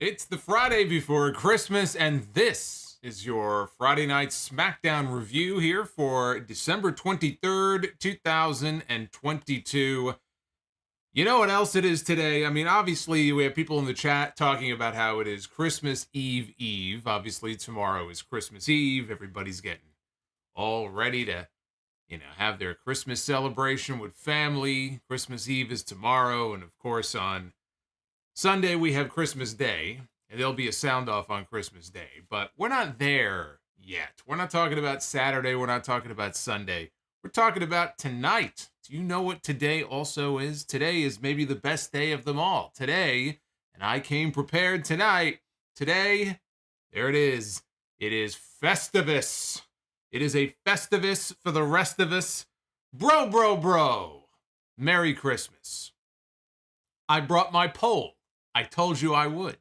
It's the Friday before Christmas, and this is your Friday Night Smackdown review here for December 23rd, 2022. You know what else it is today? I mean, obviously, we have people in the chat talking about how it is Christmas Eve. Obviously, tomorrow is Christmas Eve. Everybody's getting all ready to, have their Christmas celebration with family. Christmas Eve is tomorrow, and of course, on Sunday, we have Christmas Day, and there'll be a sound-off on Christmas Day. But we're not there yet. We're not talking about Saturday. We're not talking about Sunday. We're talking about tonight. Do you know what today also is? Today is maybe the best day of them all. Today, and I came prepared tonight. Today, there it is. It is Festivus. It is a Festivus for the rest of us. Bro. Merry Christmas. I brought my pole. I told you I would.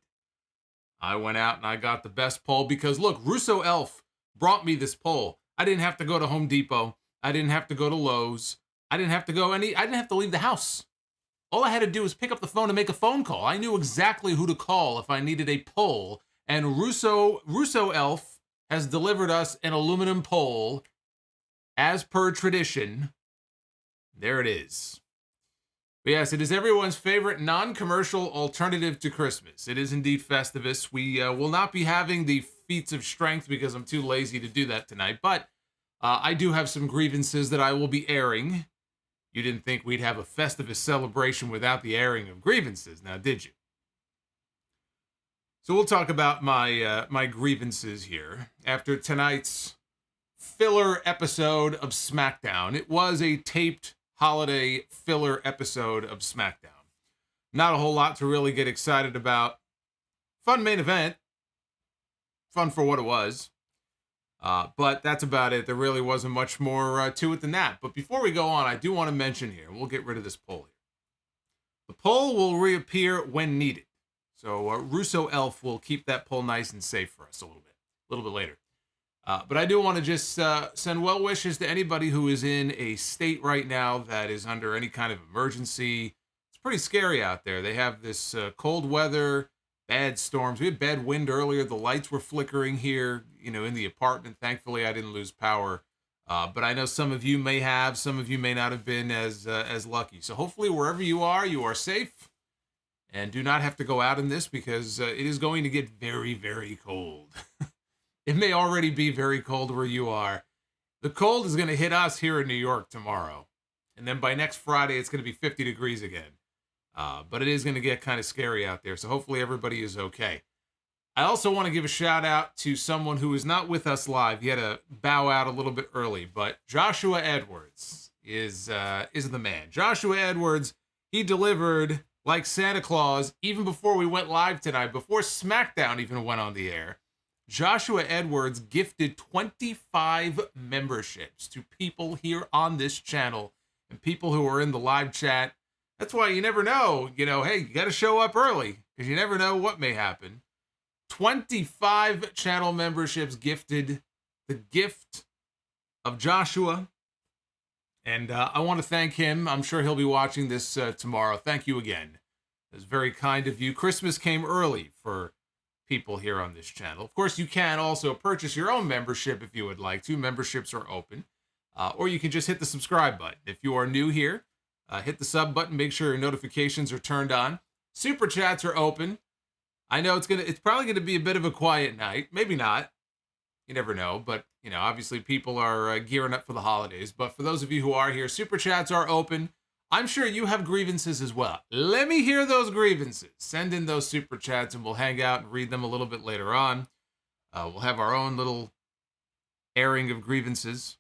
I went out and I got the best pole because, look, Russo Elf brought me this pole. I didn't have to go to Home Depot. I didn't have to go to Lowe's. I didn't have to leave the house. All I had to do was pick up the phone and make a phone call. I knew exactly who to call if I needed a pole. And Russo Elf has delivered us an aluminum pole as per tradition. There it is. But yes, it is everyone's favorite non-commercial alternative to Christmas. It is indeed Festivus. We will not be having the feats of strength because I'm too lazy to do that tonight. But I do have some grievances that I will be airing. You didn't think we'd have a Festivus celebration without the airing of grievances, now did you? So we'll talk about my grievances here. After tonight's filler episode of Smackdown, it was a taped holiday filler episode of Smackdown. Not a whole lot to really get excited about. Fun main event. Fun for what it was. But that's about it. There really wasn't much more to it than that. But before we go on, I do want to mention here, we'll get rid of this poll here. The poll will reappear when needed. So Russo Elf will keep that poll nice and safe for us a little bit later. But I do want to just send well wishes to anybody who is in a state right now that is under any kind of emergency. It's pretty scary out there. They have this cold weather, bad storms. We had bad wind earlier. The lights were flickering here, in the apartment. Thankfully, I didn't lose power. But I know some of you may have. Some of you may not have been as lucky. So hopefully, wherever you are safe. And do not have to go out in this because it is going to get very, very cold. It may already be very cold where you are. The cold is going to hit us here in New York tomorrow. And then by next Friday, it's going to be 50 degrees again. But it is going to get kind of scary out there. So hopefully everybody is okay. I also want to give a shout out to someone who is not with us live. He had to bow out a little bit early. But Joshua Edwards is the man. Joshua Edwards, he delivered like Santa Claus even before we went live tonight, before SmackDown even went on the air. Joshua Edwards gifted 25 memberships to people here on this channel and people who are in the live chat. That's why you never know, hey, you got to show up early because you never know what may happen. 25 channel memberships gifted, the gift of Joshua. And I want to thank him. I'm sure he'll be watching this tomorrow. Thank you again. It was very kind of you. Christmas came early for people here on this channel. Of course, you can also purchase your own membership if you would like to. Memberships are open. Or you can just hit the subscribe button. If you are new here, hit the sub button. Make sure your notifications are turned on. Super chats are open. I know it's probably going to be a bit of a quiet night. Maybe not. You never know. But, obviously people are gearing up for the holidays. But for those of you who are here, super chats are open. I'm sure you have grievances as well. Let me hear those grievances. Send in those super chats and we'll hang out and read them a little bit later on. We'll have our own little airing of grievances.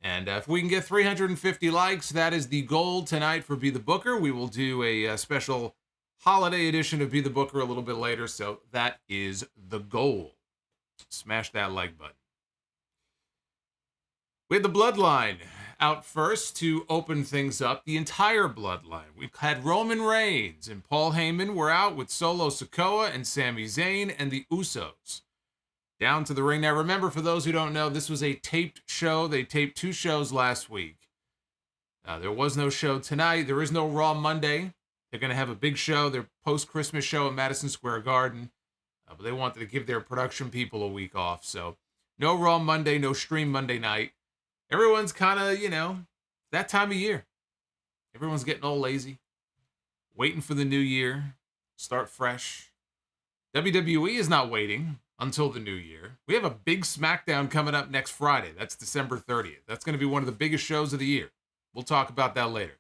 And if we can get 350 likes, that is the goal tonight for Be the Booker. We will do a special holiday edition of Be the Booker a little bit later. So that is the goal. Smash that like button. We had the Bloodline out first to open things up. The entire Bloodline. We've had Roman Reigns and Paul Heyman were out with Solo Sikoa and Sami Zayn and the Usos. Down to the ring. Now remember, for those who don't know, this was a taped show. They taped 2 shows last week. There was no show tonight. There is no Raw Monday. They're going to have a big show, their post-Christmas show at Madison Square Garden. But they wanted to give their production people a week off. So no Raw Monday, no stream Monday night. Everyone's kind of, that time of year. Everyone's getting all lazy, waiting for the new year, start fresh. WWE is not waiting until the new year. We have a big SmackDown coming up next Friday. That's December 30th. That's going to be one of the biggest shows of the year. We'll talk about that later.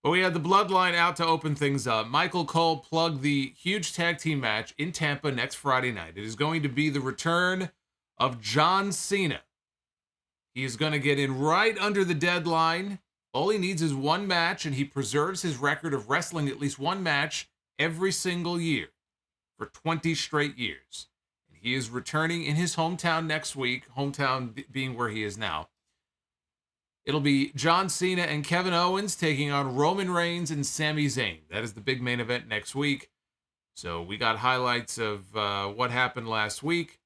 But we had the Bloodline out to open things up. Michael Cole plugged the huge tag team match in Tampa next Friday night. It is going to be the return of John Cena. He is going to get in right under the deadline. All he needs is one match, and he preserves his record of wrestling at least one match every single year for 20 straight years. And he is returning in his hometown next week, hometown being where he is now. It'll be John Cena and Kevin Owens taking on Roman Reigns and Sami Zayn. That is the big main event next week. So we got highlights of what happened last week.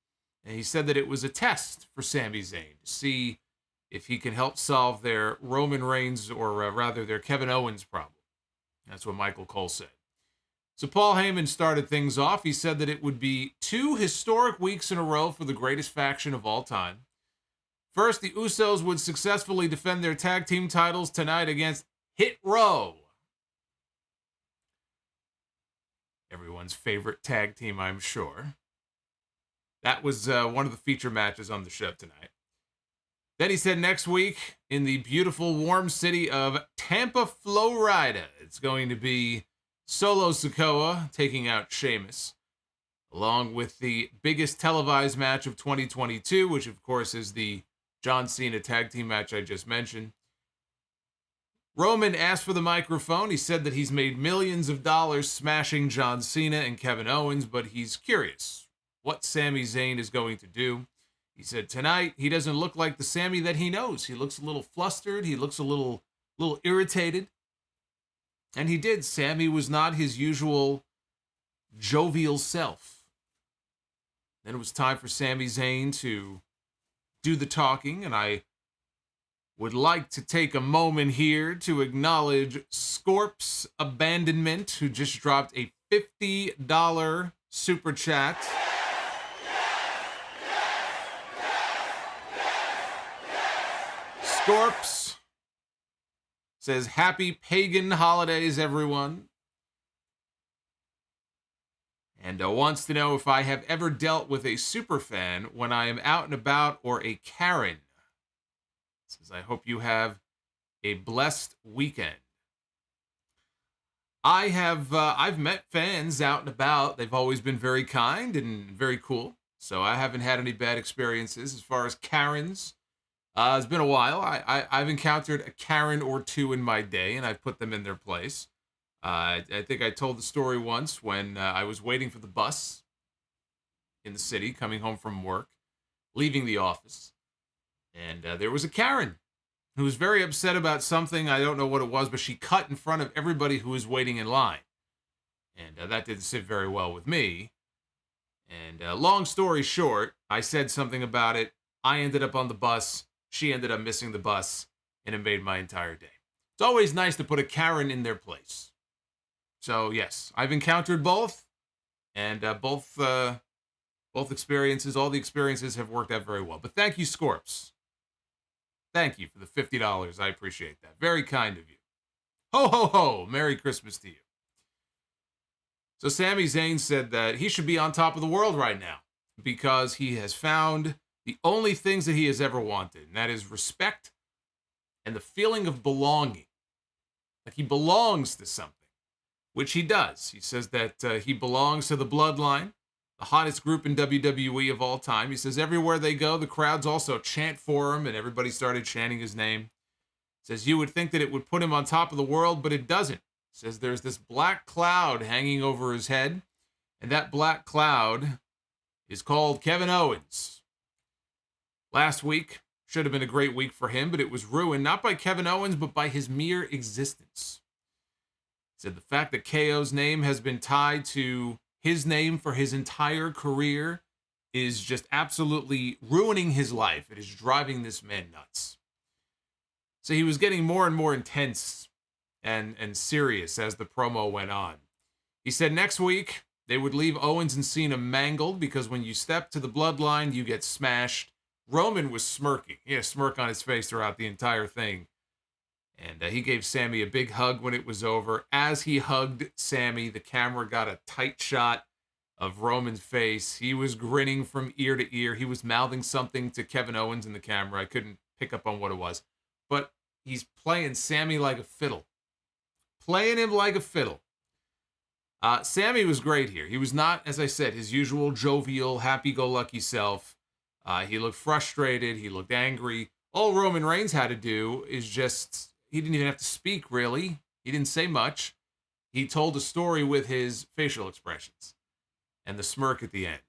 And he said that it was a test for Sami Zayn to see if he can help solve their Roman Reigns, or rather their Kevin Owens problem. That's what Michael Cole said. So Paul Heyman started things off. He said that it would be 2 historic weeks in a row for the greatest faction of all time. First, the Usos would successfully defend their tag team titles tonight against Hit Row. Everyone's favorite tag team, I'm sure. That was one of the feature matches on the show tonight. Then he said next week, in the beautiful, warm city of Tampa, Florida, it's going to be Solo Sikoa taking out Sheamus, along with the biggest televised match of 2022, which, of course, is the John Cena tag team match I just mentioned. Roman asked for the microphone. He said that he's made millions of dollars smashing John Cena and Kevin Owens, but he's curious what Sami Zayn is going to do. He said tonight he doesn't look like the Sami that he knows. He looks a little flustered. He looks a little irritated. And he did. Sami was not his usual jovial self. Then it was time for Sami Zayn to do the talking, and I would like to take a moment here to acknowledge Scorp's Abandonment, who just dropped a $50 super chat. Scorps says, "Happy pagan holidays, everyone." And wants to know if I have ever dealt with a superfan when I am out and about, or a Karen. Says, I hope you have a blessed weekend. I've met fans out and about. They've always been very kind and very cool. So I haven't had any bad experiences. As far as Karens, it's been a while. I've encountered a Karen or two in my day, and I've put them in their place. I think I told the story once when I was waiting for the bus in the city, coming home from work, leaving the office. And there was a Karen who was very upset about something. I don't know what it was, but she cut in front of everybody who was waiting in line. And that didn't sit very well with me. And long story short, I said something about it. I ended up on the bus. She ended up missing the bus. And it made my entire day. It's always nice to put a Karen in their place. So, yes, I've encountered both. And both experiences, all the experiences have worked out very well. But thank you, Scorps. Thank you for the $50. I appreciate that. Very kind of you. Ho, ho, ho. Merry Christmas to you. So Sami Zayn said that he should be on top of the world right now because he has found the only things that he has ever wanted, and that is respect and the feeling of belonging. Like he belongs to something, which he does. He says that he belongs to the Bloodline, the hottest group in WWE of all time. He says everywhere they go, the crowds also chant for him, and everybody started chanting his name. He says you would think that it would put him on top of the world, but it doesn't. He says there's this black cloud hanging over his head, and that black cloud is called Kevin Owens. Last week should have been a great week for him, but it was ruined not by Kevin Owens, but by his mere existence. He said the fact that KO's name has been tied to his name for his entire career is just absolutely ruining his life. It is driving this man nuts. So he was getting more and more intense and serious as the promo went on. He said next week they would leave Owens and Cena mangled because when you step to the bloodline, you get smashed. Roman was smirking. He had a smirk on his face throughout the entire thing. And he gave Sammy a big hug when it was over. As he hugged Sammy, the camera got a tight shot of Roman's face. He was grinning from ear to ear. He was mouthing something to Kevin Owens in the camera. I couldn't pick up on what it was. But he's playing Sammy like a fiddle. Playing him like a fiddle. Sammy was great here. He was not, as I said, his usual jovial, happy-go-lucky self. He looked frustrated. He looked angry. All Roman Reigns had to do is just... He didn't even have to speak, really. He didn't say much. He told a story with his facial expressions and the smirk at the end.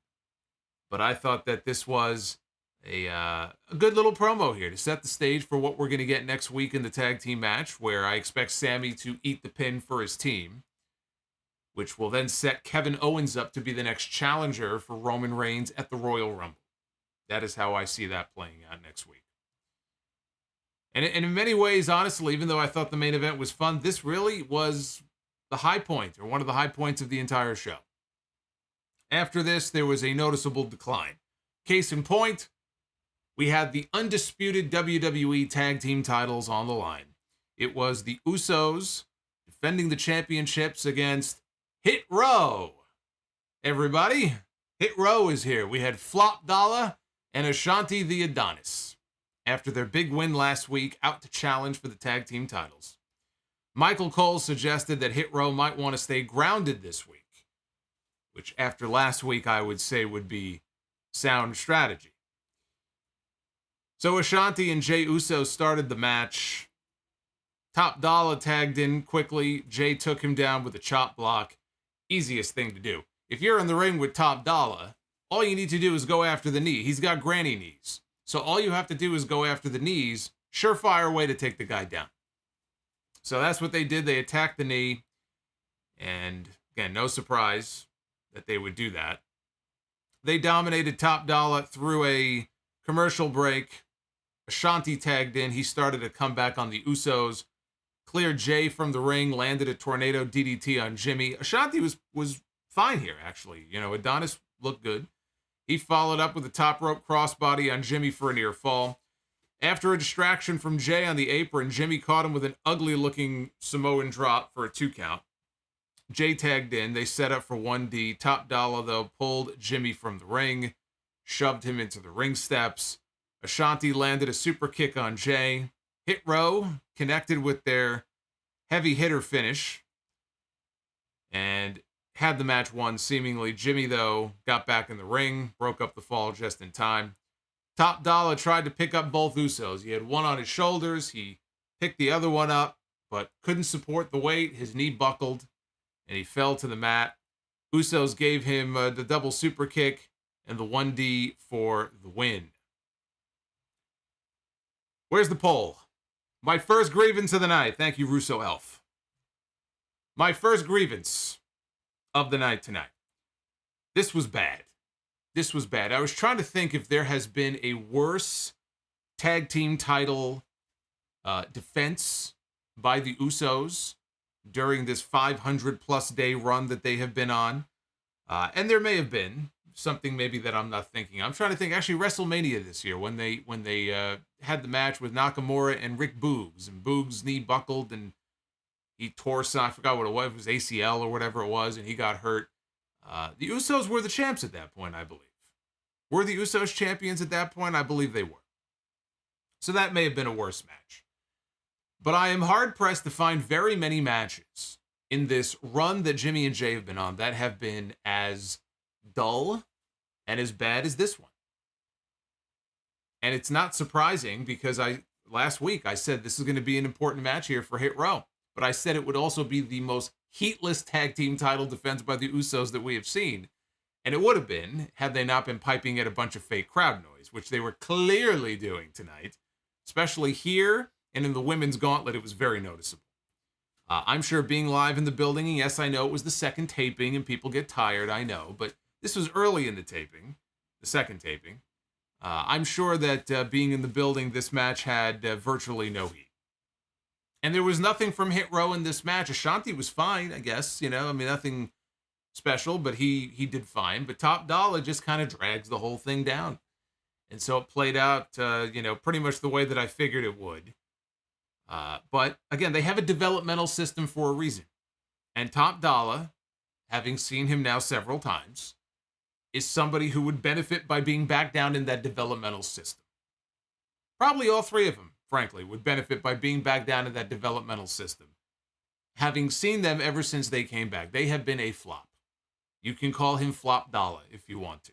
But I thought that this was a good little promo here to set the stage for what we're going to get next week in the tag team match, where I expect Sammy to eat the pin for his team, which will then set Kevin Owens up to be the next challenger for Roman Reigns at the Royal Rumble. That is how I see that playing out next week. And in many ways, honestly, even though I thought the main event was fun, this really was the high point, or one of the high points of the entire show. After this, there was a noticeable decline. Case in point, we had the undisputed WWE Tag Team titles on the line. It was the Usos defending the championships against Hit Row. Everybody, Hit Row is here. We had Flop Dollar and Ashanti the Adonis, after their big win last week, out to challenge for the tag team titles. Michael Cole suggested that Hit Row might want to stay grounded this week, which after last week I would say would be sound strategy. So Ashanti and Jey Uso started the match. Top Dollar tagged in quickly. Jey took him down with a chop block. Easiest thing to do. If you're in the ring with Top Dollar, all you need to do is go after the knee. He's got granny knees. So all you have to do is go after the knees. Surefire way to take the guy down. So that's what they did. They attacked the knee. And again, no surprise that they would do that. They dominated Top Dollar through a commercial break. Ashanti tagged in. He started a comeback on the Usos. Cleared Jey from the ring. Landed a tornado DDT on Jimmy. Ashanti was fine here, actually. You know, Adonis looked good. He followed up with a top rope crossbody on Jimmy for a near fall. After a distraction from Jey on the apron, Jimmy caught him with an ugly-looking Samoan drop for a 2 count. Jey tagged in. They set up for 1D. Top Dollar, though, pulled Jimmy from the ring, shoved him into the ring steps. Ashanti landed a super kick on Jey. Hit Row connected with their heavy hitter finish and had the match won seemingly. Jimmy, though, got back in the ring, broke up the fall just in time. Top Dollar tried to pick up both Usos. He had one on his shoulders. He picked the other one up, but couldn't support the weight. His knee buckled, and he fell to the mat. Usos gave him the double super kick and the 1D for the win. Where's the poll? My first grievance of the night. Thank you, Russo Elf. My first grievance of the night tonight. This was bad. This was bad. I was trying to think if there has been a worse tag team title defense by the Usos during this 500-plus day run that they have been on. And there may have been something maybe that I'm not thinking. I'm trying to think, actually, WrestleMania this year, when they had the match with Nakamura and Rick Boogs, and Boogs' knee buckled, and he tore some, I forgot what it was ACL or whatever it was, and he got hurt. The Usos were the champs at that point, I believe. Were the Usos champions at that point? I believe they were. So that may have been a worse match. But I am hard-pressed to find very many matches in this run that Jimmy and Jey have been on that have been as dull and as bad as this one. And it's not surprising because last week I said this is going to be an important match here for Hit Row. But I said it would also be the most heatless tag team title defense by the Usos that we have seen. And it would have been had they not been piping at a bunch of fake crowd noise, which they were clearly doing tonight. Especially here and in the women's gauntlet, it was very noticeable. I'm sure being live in the building, and yes, I know it was the second taping and people get tired, I know. But this was early in the taping, the second taping. I'm sure that being in the building, this match had virtually no heat. And there was nothing from Hit Row in this match. Ashanti was fine, I guess. I mean, nothing special, but he did fine. But Top Dollar just kind of drags the whole thing down. And so it played out, pretty much the way that I figured it would. But again, they have a developmental system for a reason. And Top Dollar, having seen him now several times, is somebody who would benefit by being back down in that developmental system. Probably all three of them, frankly, would benefit by being back down in that developmental system. Having seen them ever since they came back, they have been a flop. You can call him Flop Dollar if you want to.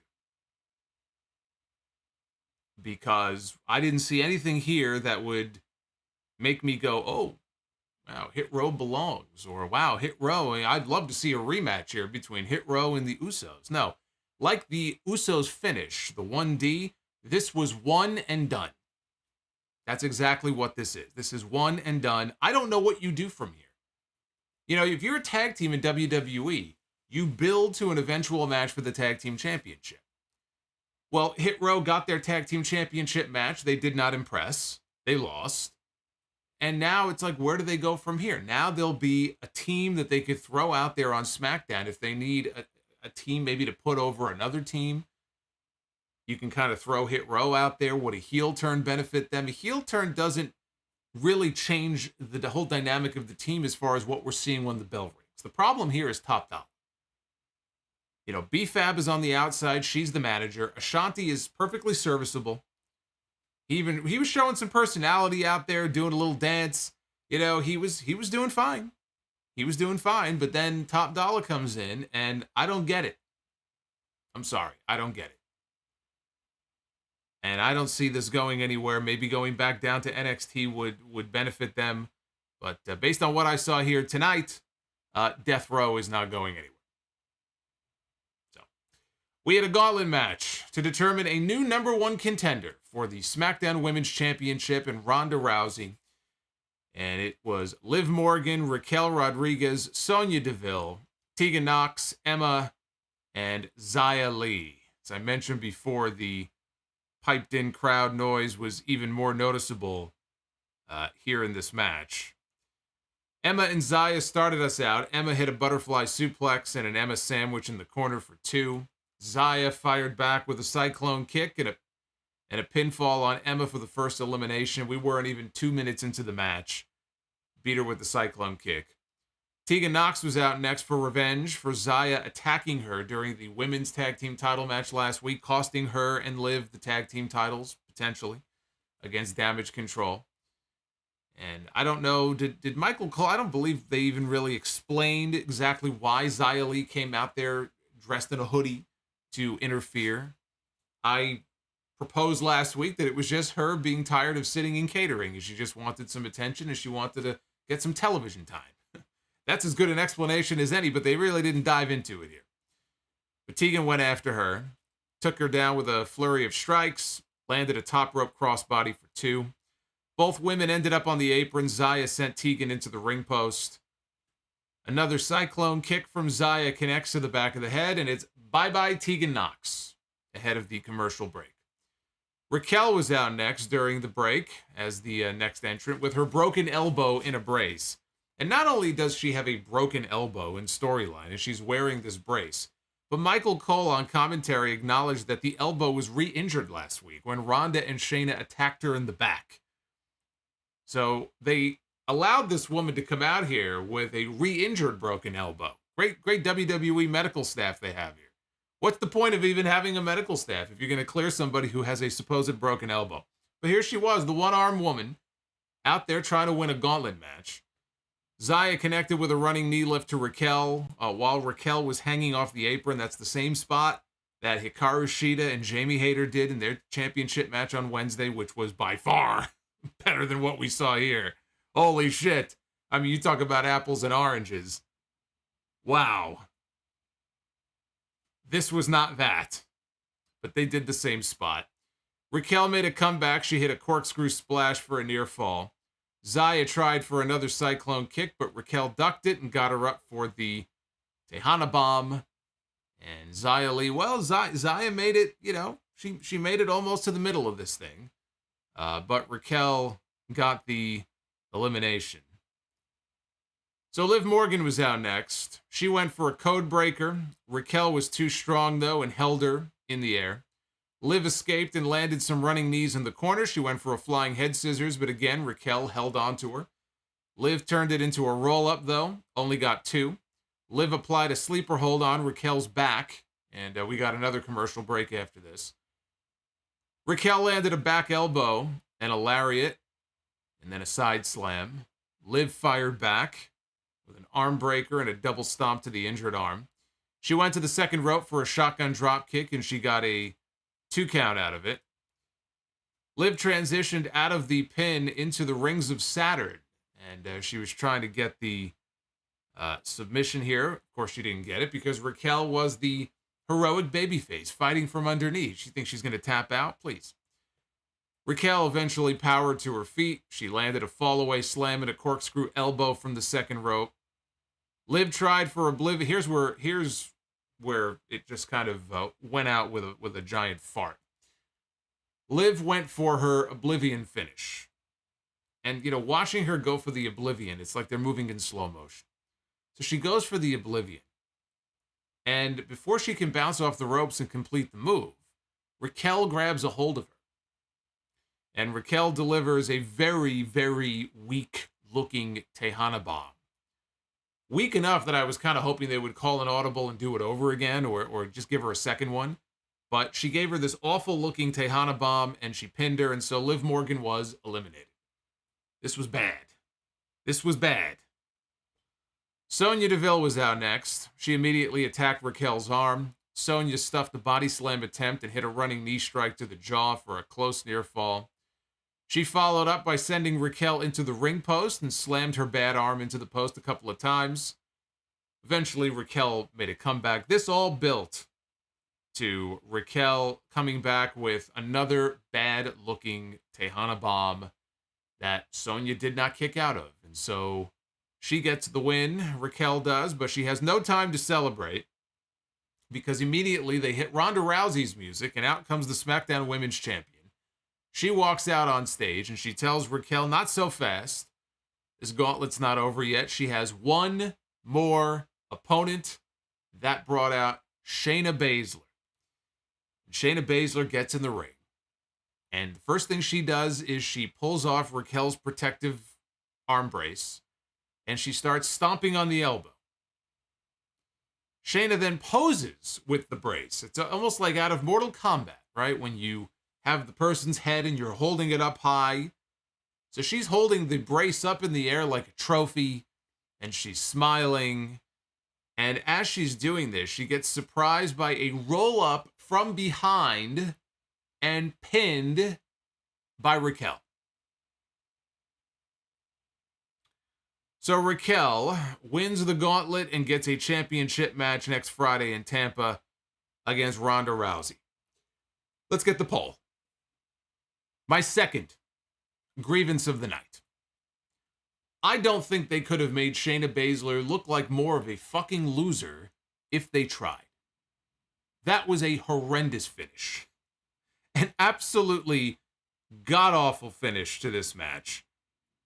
Because I didn't see anything here that would make me go, oh, wow, Hit Row belongs. Or, wow, Hit Row, I'd love to see a rematch here between Hit Row and the Usos. No, like the Usos finish, the 1D, this was one and done. That's exactly what this is. This is one and done. I don't know what you do from here. If you're a tag team in WWE, you build to an eventual match for the tag team championship. Well, Hit Row got their tag team championship match. They did not impress. They lost. And now it's like, where do they go from here? Now there'll be a team that they could throw out there on SmackDown if they need a team maybe to put over another team. You can kind of throw Hit Row out there. Would a heel turn benefit them? A heel turn doesn't really change the whole dynamic of the team as far as what we're seeing when the bell rings. The problem here is Top Dollar. B-Fab is on the outside. She's the manager. Ashanti is perfectly serviceable. He was showing some personality out there, doing a little dance. He was doing fine. He was doing fine, but then Top Dollar comes in, and I don't get it. I'm sorry, I don't get it. And I don't see this going anywhere. Maybe going back down to NXT would benefit them. But based on what I saw here tonight, Death Row is not going anywhere. So we had a gauntlet match to determine a new number one contender for the SmackDown Women's Championship in Ronda Rousey. And it was Liv Morgan, Raquel Rodriguez, Sonya Deville, Tegan Nox, Emma, and Xia Li. As I mentioned before, the piped-in crowd noise was even more noticeable here in this match. Emma and Xia started us out. Emma hit a butterfly suplex and an Emma sandwich in the corner for 2. Xia fired back with a cyclone kick and a pinfall on Emma for the first elimination. We weren't even 2 minutes into the match. Beat her with the cyclone kick. Tegan Nox was out next for revenge for Xia attacking her during the women's tag team title match last week, costing her and Liv the tag team titles, potentially, against Damage Control. And I don't know, did Michael Cole, I don't believe they even really explained exactly why Xia Li came out there dressed in a hoodie to interfere. I proposed last week that it was just her being tired of sitting in catering, and she just wanted some attention, and she wanted to get some television time. That's as good an explanation as any, but they really didn't dive into it here. But Tegan went after her, took her down with a flurry of strikes, landed a top rope crossbody for 2. Both women ended up on the apron. Xia sent Tegan into the ring post. Another cyclone kick from Xia connects to the back of the head, and it's bye-bye Tegan Nox ahead of the commercial break. Raquel was out next during the break as the next entrant with her broken elbow in a brace. And not only does she have a broken elbow in storyline as she's wearing this brace, but Michael Cole on commentary acknowledged that the elbow was re-injured last week when Ronda and Shayna attacked her in the back. So they allowed this woman to come out here with a re-injured broken elbow. Great WWE medical staff they have here. What's the point of even having a medical staff if you're going to clear somebody who has a supposed broken elbow? But here she was, the one-armed woman, out there trying to win a gauntlet match. Xia connected with a running knee lift to Raquel while Raquel was hanging off the apron. That's the same spot that Hikaru Shida and Jamie Hayter did in their championship match on Wednesday, which was by far better than what we saw here. Holy shit. I mean, you talk about apples and oranges. Wow. This was not that, but they did the same spot. Raquel made a comeback. She hit a corkscrew splash for a near fall. Xia tried for another cyclone kick, but Raquel ducked it and got her up for the Tejana bomb. And Xia Li, well, Xia made it, she made it almost to the middle of this thing. But Raquel got the elimination. So Liv Morgan was out next. She went for a code breaker. Raquel was too strong, though, and held her in the air. Liv escaped and landed some running knees in the corner. She went for a flying head scissors, but again, Raquel held on to her. Liv turned it into a roll-up, though. Only got 2. Liv applied a sleeper hold on Raquel's back, and we got another commercial break after this. Raquel landed a back elbow and a lariat, and then a side slam. Liv fired back with an arm breaker and a double stomp to the injured arm. She went to the second rope for a shotgun drop kick, and she got a 2 count out of it. Liv transitioned out of the pin into the Rings of Saturn, and she was trying to get the submission here. Of course, she didn't get it because Raquel was the heroic babyface fighting from underneath. She thinks she's going to tap out? Please. Raquel eventually powered to her feet. She landed a fall-away slam and a corkscrew elbow from the second rope. Liv tried for Oblivion. Here's where it just kind of went out with a giant fart. Liv went for her Oblivion finish. And, watching her go for the Oblivion, it's like they're moving in slow motion. So she goes for the Oblivion. And before she can bounce off the ropes and complete the move, Raquel grabs a hold of her. And Raquel delivers a very, very weak-looking Tejana bomb. Weak enough that I was kind of hoping they would call an audible and do it over again, or just give her a second one. But she gave her this awful-looking Tejana bomb, and she pinned her, and so Liv Morgan was eliminated. This was bad. This was bad. Sonya Deville was out next. She immediately attacked Raquel's arm. Sonya stuffed a body slam attempt and hit a running knee strike to the jaw for a close near fall. She followed up by sending Raquel into the ring post and slammed her bad arm into the post a couple of times. Eventually, Raquel made a comeback. This all built to Raquel coming back with another bad-looking Tejana bomb that Sonya did not kick out of. And so she gets the win, Raquel does, but she has no time to celebrate because immediately they hit Ronda Rousey's music and out comes the SmackDown Women's Champion. She walks out on stage and she tells Raquel, not so fast. This gauntlet's not over yet. She has one more opponent. That brought out Shayna Baszler. Shayna Baszler gets in the ring. And the first thing she does is she pulls off Raquel's protective arm brace and she starts stomping on the elbow. Shayna then poses with the brace. It's almost like out of Mortal Kombat, right? When you have the person's head and you're holding it up high. So she's holding the brace up in the air like a trophy, and she's smiling. And as she's doing this, she gets surprised by a roll-up from behind and pinned by Raquel. So Raquel wins the gauntlet and gets a championship match next Friday in Tampa against Ronda Rousey. Let's get the poll. My second grievance of the night. I don't think they could have made Shayna Baszler look like more of a fucking loser if they tried. That was a horrendous finish. An absolutely god-awful finish to this match.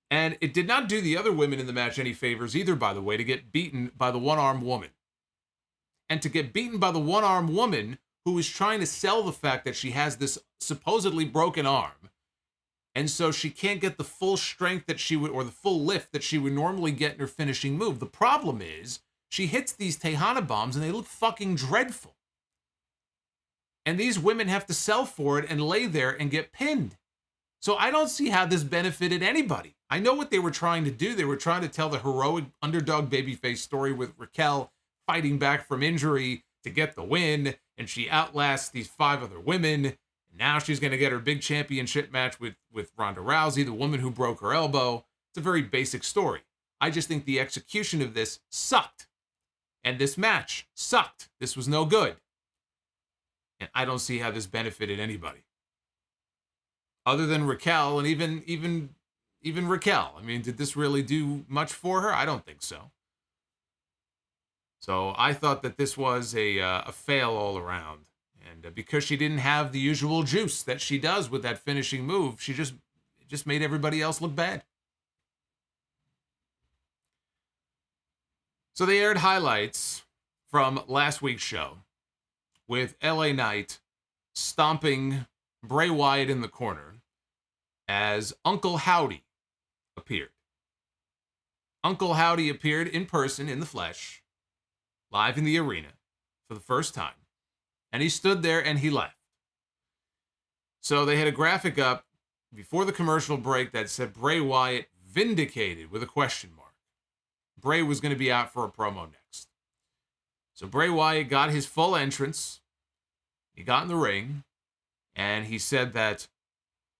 And it did not do the other women in the match any favors either, by the way, to get beaten by the one-armed woman. And to get beaten by the one-armed woman who is trying to sell the fact that she has this supposedly broken arm. And so she can't get the full strength that she would, or the full lift that she would normally get in her finishing move. The problem is, she hits these Tejana bombs and they look fucking dreadful. And these women have to sell for it and lay there and get pinned. So I don't see how this benefited anybody. I know what they were trying to do. They were trying to tell the heroic underdog babyface story with Raquel fighting back from injury to get the win. And she outlasts these 5 other women. And now she's going to get her big championship match with Ronda Rousey, the woman who broke her elbow. It's a very basic story. I just think the execution of this sucked. And this match sucked. This was no good. And I don't see how this benefited anybody. Other than Raquel, and even Raquel. I mean, did this really do much for her? I don't think so. So I thought that this was a fail all around. And because she didn't have the usual juice that she does with that finishing move, she just made everybody else look bad. So they aired highlights from last week's show with LA Knight stomping Bray Wyatt in the corner as Uncle Howdy appeared. Uncle Howdy appeared in person, in the flesh, live in the arena for the first time. And he stood there and he left. So they had a graphic up before the commercial break that said Bray Wyatt vindicated with a question mark. Bray was going to be out for a promo next. So Bray Wyatt got his full entrance. He got in the ring. And he said that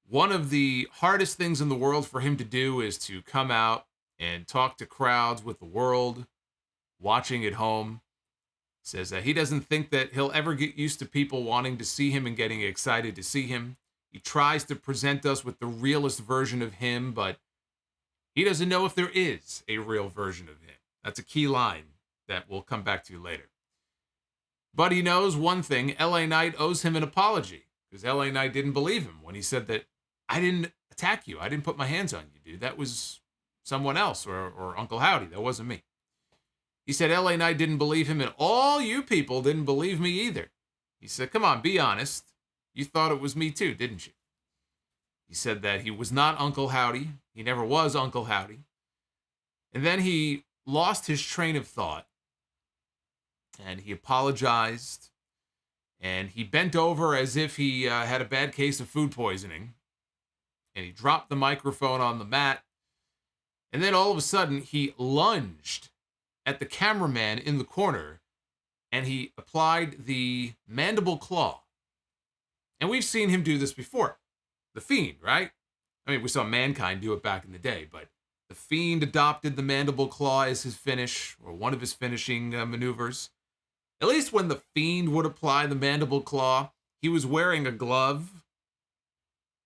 one of the hardest things in the world for him to do is to come out and talk to crowds with the world watching at home. Says that he doesn't think that he'll ever get used to people wanting to see him and getting excited to see him. He tries to present us with the realest version of him, but he doesn't know if there is a real version of him. That's a key line that we'll come back to later. But he knows one thing, LA Knight owes him an apology, because LA Knight didn't believe him when he said that, I didn't attack you. I didn't put my hands on you, dude. That was someone else, or Uncle Howdy. That wasn't me. He said LA Knight didn't believe him, and all you people didn't believe me either. He said, come on, be honest. You thought it was me too, didn't you? He said that he was not Uncle Howdy. He never was Uncle Howdy. And then he lost his train of thought. And he apologized. And he bent over as if he had a bad case of food poisoning. And he dropped the microphone on the mat. And then all of a sudden, he lunged at the cameraman in the corner. And he applied the mandible claw. And we've seen him do this before. The Fiend, right? I mean, we saw Mankind do it back in the day, but the Fiend adopted the mandible claw as his finish, or one of his finishing maneuvers. At least when the Fiend would apply the mandible claw, he was wearing a glove.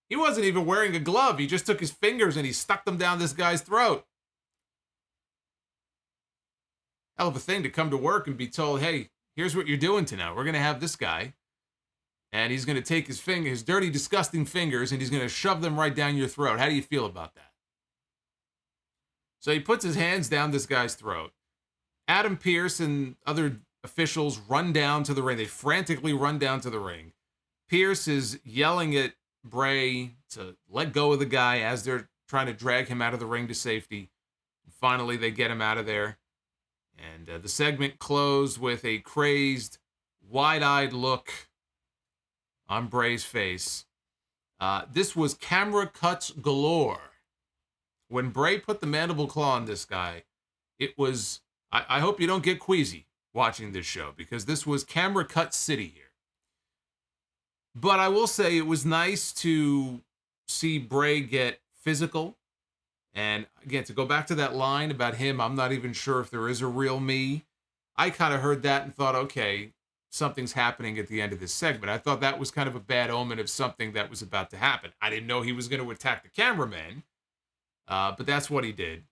He wasn't even wearing a glove. He just took his fingers and he stuck them down this guy's throat. Hell of a thing to come to work and be told, hey, here's what you're doing tonight. We're going to have this guy. And he's going to take his dirty, disgusting fingers, and he's going to shove them right down your throat. How do you feel about that? So he puts his hands down this guy's throat. Adam Pearce and other officials run down to the ring. They frantically run down to the ring. Pearce is yelling at Bray to let go of the guy as they're trying to drag him out of the ring to safety. And finally, they get him out of there. And the segment closed with a crazed, wide-eyed look on Bray's face. This was camera cuts galore. When Bray put the mandible claw on this guy, it was, I hope you don't get queasy watching this show, because this was camera cut city here. But I will say it was nice to see Bray get physical. And again, to go back to that line about him, I'm not even sure if there is a real me. I kind of heard that and thought, okay, something's happening at the end of this segment. I thought that was kind of a bad omen of something that was about to happen. I didn't know he was going to attack the cameraman, but that's what he did.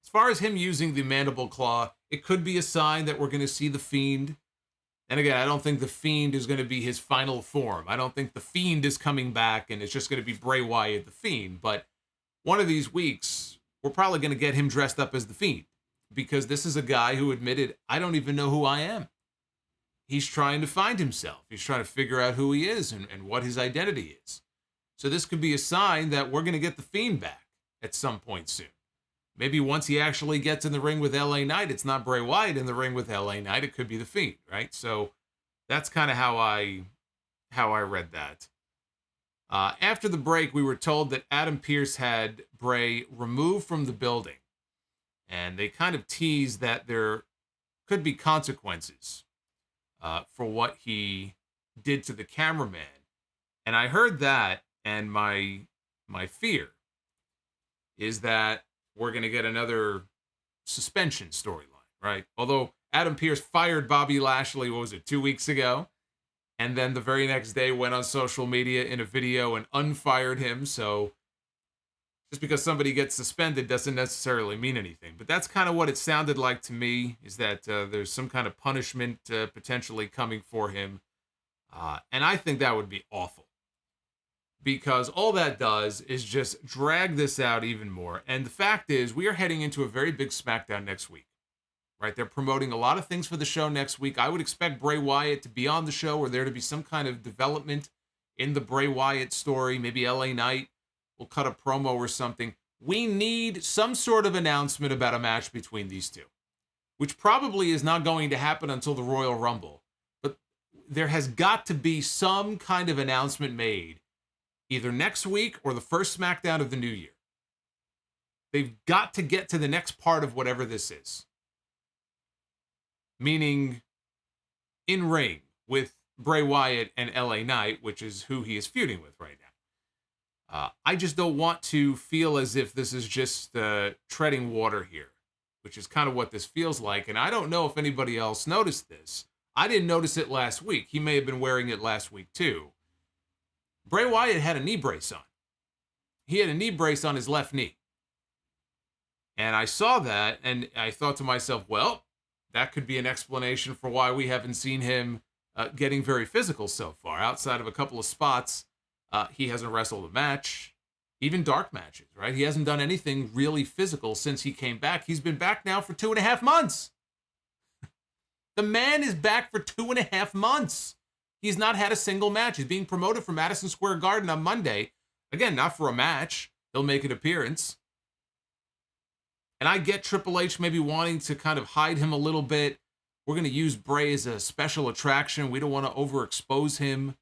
As far as him using the mandible claw, it could be a sign that we're going to see the Fiend. And again, I don't think the Fiend is going to be his final form. I don't think the Fiend is coming back and it's just going to be Bray Wyatt the Fiend. But one of these weeks, we're probably going to get him dressed up as the Fiend, because this is a guy who admitted, I don't even know who I am. He's trying to find himself. He's trying to figure out who he is and what his identity is. So this could be a sign that we're going to get the Fiend back at some point soon. Maybe once he actually gets in the ring with LA Knight, it's not Bray Wyatt in the ring with LA Knight. It could be the Fiend, right? So that's kind of how I read that. After the break, we were told that Adam Pearce had Bray removed from the building. And they kind of teased that there could be consequences for what he did to the cameraman. And I heard that, and my fear is that we're going to get another suspension storyline, right? Although Adam Pearce fired Bobby Lashley, what was it, 2 weeks ago? And then the very next day went on social media in a video and unfired him. So just because somebody gets suspended doesn't necessarily mean anything. But that's kind of what it sounded like to me, is that there's some kind of punishment potentially coming for him. And I think that would be awful, because all that does is just drag this out even more. And the fact is, we are heading into a very big SmackDown next week. right? They're promoting a lot of things for the show next week. I would expect Bray Wyatt to be on the show, or there to be some kind of development in the Bray Wyatt story. Maybe LA Knight will cut a promo or something. We need some sort of announcement about a match between these two, which probably is not going to happen until the Royal Rumble. But there has got to be some kind of announcement made either next week or the first SmackDown of the new year. They've got to get to the next part of whatever this is. Meaning in ring with Bray Wyatt and LA Knight, which is who he is feuding with right now. I just don't want to feel as if this is just treading water here, which is kind of what this feels like. And I don't know if anybody else noticed this. I didn't notice it last week. He may have been wearing it last week too. Bray Wyatt had a knee brace on. He had a knee brace on his left knee. And I saw that and I thought to myself, well, that could be an explanation for why we haven't seen him getting very physical so far. Outside of a couple of spots, he hasn't wrestled a match, even dark matches, right? He hasn't done anything really physical since he came back. He's been back now for 2.5 months. The man is back for 2.5 months. He's not had a single match. He's being promoted from Madison Square Garden on Monday. Again, not for a match. He'll make an appearance. And I get Triple H maybe wanting to kind of hide him a little bit. We're going to use Bray as a special attraction. We don't want to overexpose him.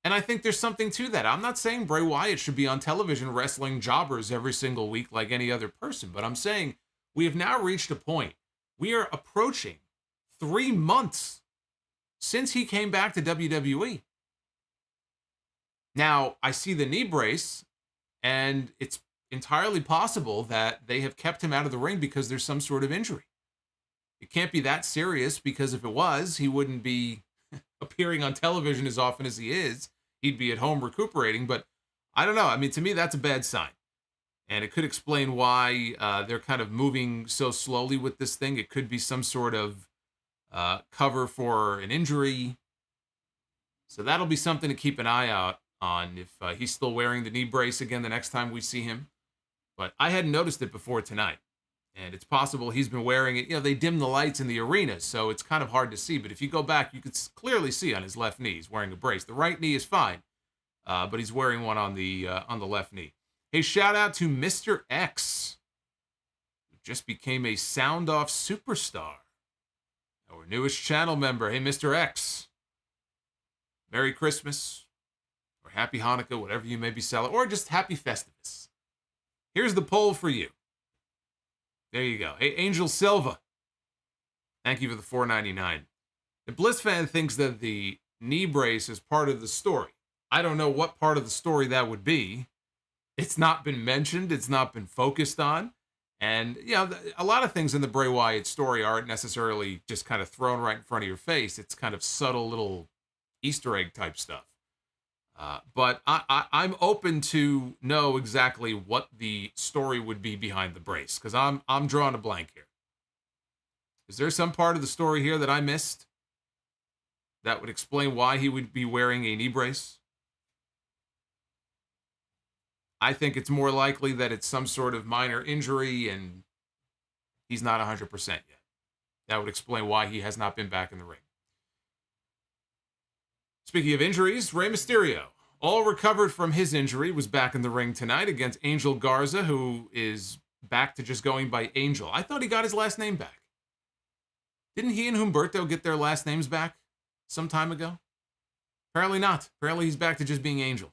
And I think there's something to that. I'm not saying Bray Wyatt should be on television wrestling jobbers every single week like any other person, but I'm saying we have now reached a point. We are approaching 3 months since he came back to WWE. Now, I see the knee brace, and it's entirely possible that they have kept him out of the ring because there's some sort of injury. It can't be that serious, because if it was, he wouldn't be appearing on television as often as he is. He'd be at home recuperating, but I don't know. I mean, to me, that's a bad sign. And it could explain why they're kind of moving so slowly with this thing. It could be some sort of cover for an injury. So that'll be something to keep an eye out on if he's still wearing the knee brace again the next time we see him. But I hadn't noticed it before tonight. And it's possible he's been wearing it. You know, they dim the lights in the arena, so it's kind of hard to see. But if you go back, you can clearly see on his left knee he's wearing a brace. The right knee is fine, but he's wearing one on the left knee. Hey, shout out to Mr. X, who just became a Sound Off superstar. Our newest channel member. Hey, Mr. X. Merry Christmas, or Happy Hanukkah, whatever you may be celebrating, or just Happy Festivus. Here's the poll for you. There you go. Hey, Angel Silva. Thank you for the $4.99. The Bliss fan thinks that the knee brace is part of the story. I don't know what part of the story that would be. It's not been mentioned. It's not been focused on. And, you know, a lot of things in the Bray Wyatt story aren't necessarily just kind of thrown right in front of your face. It's kind of subtle little Easter egg type stuff. But I'm open to know exactly what the story would be behind the brace, because I'm drawing a blank here. Is there some part of the story here that I missed that would explain why he would be wearing a knee brace? I think it's more likely that it's some sort of minor injury and he's not 100% yet. That would explain why he has not been back in the ring. Speaking of injuries, Rey Mysterio, all recovered from his injury, was back in the ring tonight against Angel Garza, who is back to just going by Angel. I thought he got his last name back. Didn't he and Humberto get their last names back some time ago? Apparently not. Apparently he's back to just being Angel.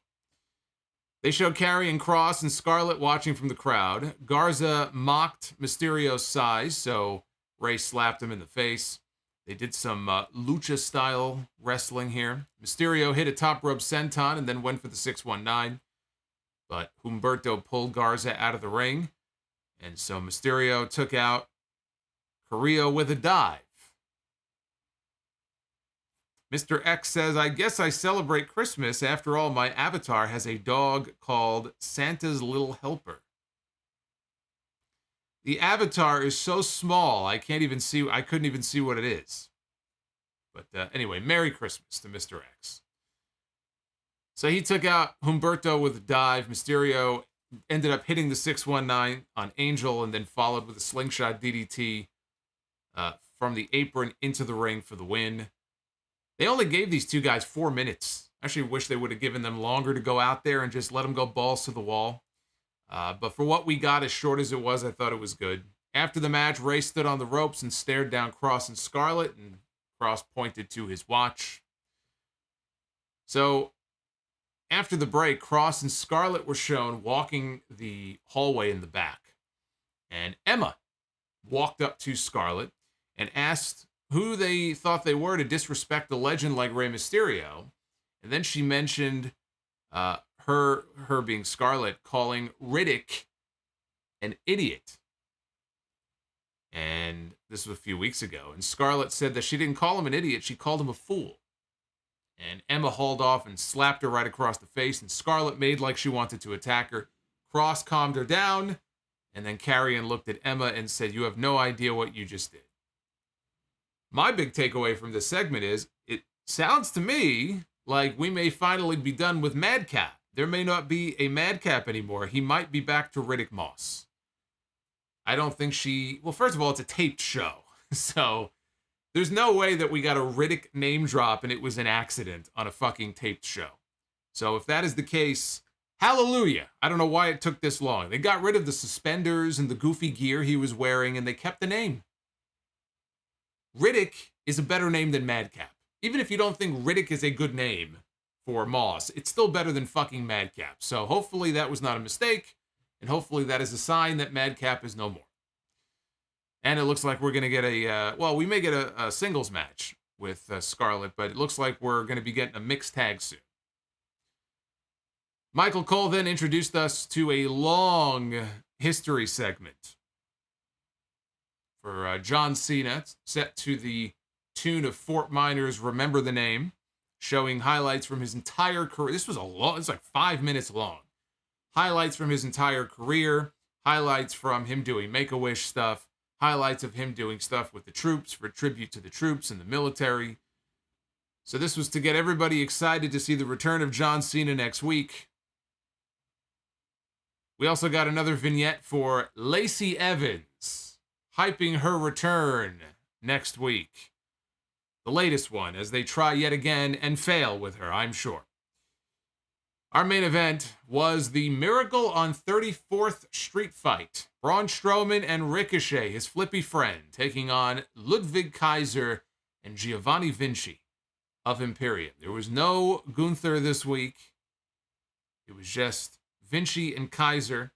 They showed Karrion Kross and Scarlett watching from the crowd. Garza mocked Mysterio's size, so Rey slapped him in the face. They did some lucha-style wrestling here. Mysterio hit a top rope senton and then went for the 619. But Humberto pulled Garza out of the ring. And so Mysterio took out Carrillo with a dive. Mr. X says, I guess I celebrate Christmas. After all, my avatar has a dog called Santa's Little Helper. The avatar is so small, I couldn't even see what it is. But anyway, Merry Christmas to Mr. X. So he took out Humberto with a dive. Mysterio ended up hitting the 619 on Angel and then followed with a slingshot DDT from the apron into the ring for the win. They only gave these two guys 4 minutes. I actually wish they would have given them longer to go out there and just let them go balls to the wall. But for what we got, as short as it was, I thought it was good. After the match, Ray stood on the ropes and stared down Cross and Scarlett, and Cross pointed to his watch. So, after the break, Cross and Scarlett were shown walking the hallway in the back. And Emma walked up to Scarlett and asked who they thought they were to disrespect a legend like Rey Mysterio. And then she mentioned her being Scarlett, calling Riddick an idiot. And this was a few weeks ago. And Scarlett said that she didn't call him an idiot, she called him a fool. And Emma hauled off and slapped her right across the face, and Scarlett made like she wanted to attack her. Cross calmed her down, and then Karrion looked at Emma and said, "You have no idea what you just did." My big takeaway from this segment is, it sounds to me like we may finally be done with Madcap. There may not be a Madcap anymore. He might be back to Riddick Moss. I don't think well, first of all, it's a taped show. So there's no way that we got a Riddick name drop and it was an accident on a fucking taped show. So if that is the case, hallelujah. I don't know why it took this long. They got rid of the suspenders and the goofy gear he was wearing, and they kept the name. Riddick is a better name than Madcap. Even if you don't think Riddick is a good name for Moss, it's still better than fucking Madcap. So hopefully that was not a mistake, and hopefully that is a sign that Madcap is no more. And it looks like we're going to get we may get a singles match with Scarlett, but it looks like we're going to be getting a mixed tag soon. Michael Cole then introduced us to a long history segment for John Cena, set to the tune of Fort Minor's Remember the Name, showing highlights from his entire career. This was it's like 5 minutes long. Highlights from his entire career, highlights from him doing Make-A-Wish stuff, highlights of him doing stuff with the troops for tribute to the troops and the military. So this was to get everybody excited to see the return of John Cena next week. We also got another vignette for Lacey Evans, hyping her return next week. The latest one, as they try yet again and fail with her, I'm sure. Our main event was the Miracle on 34th Street fight. Braun Strowman and Ricochet, his flippy friend, taking on Ludwig Kaiser and Giovanni Vinci of Imperium. There was no Gunther this week. It was just Vinci and Kaiser.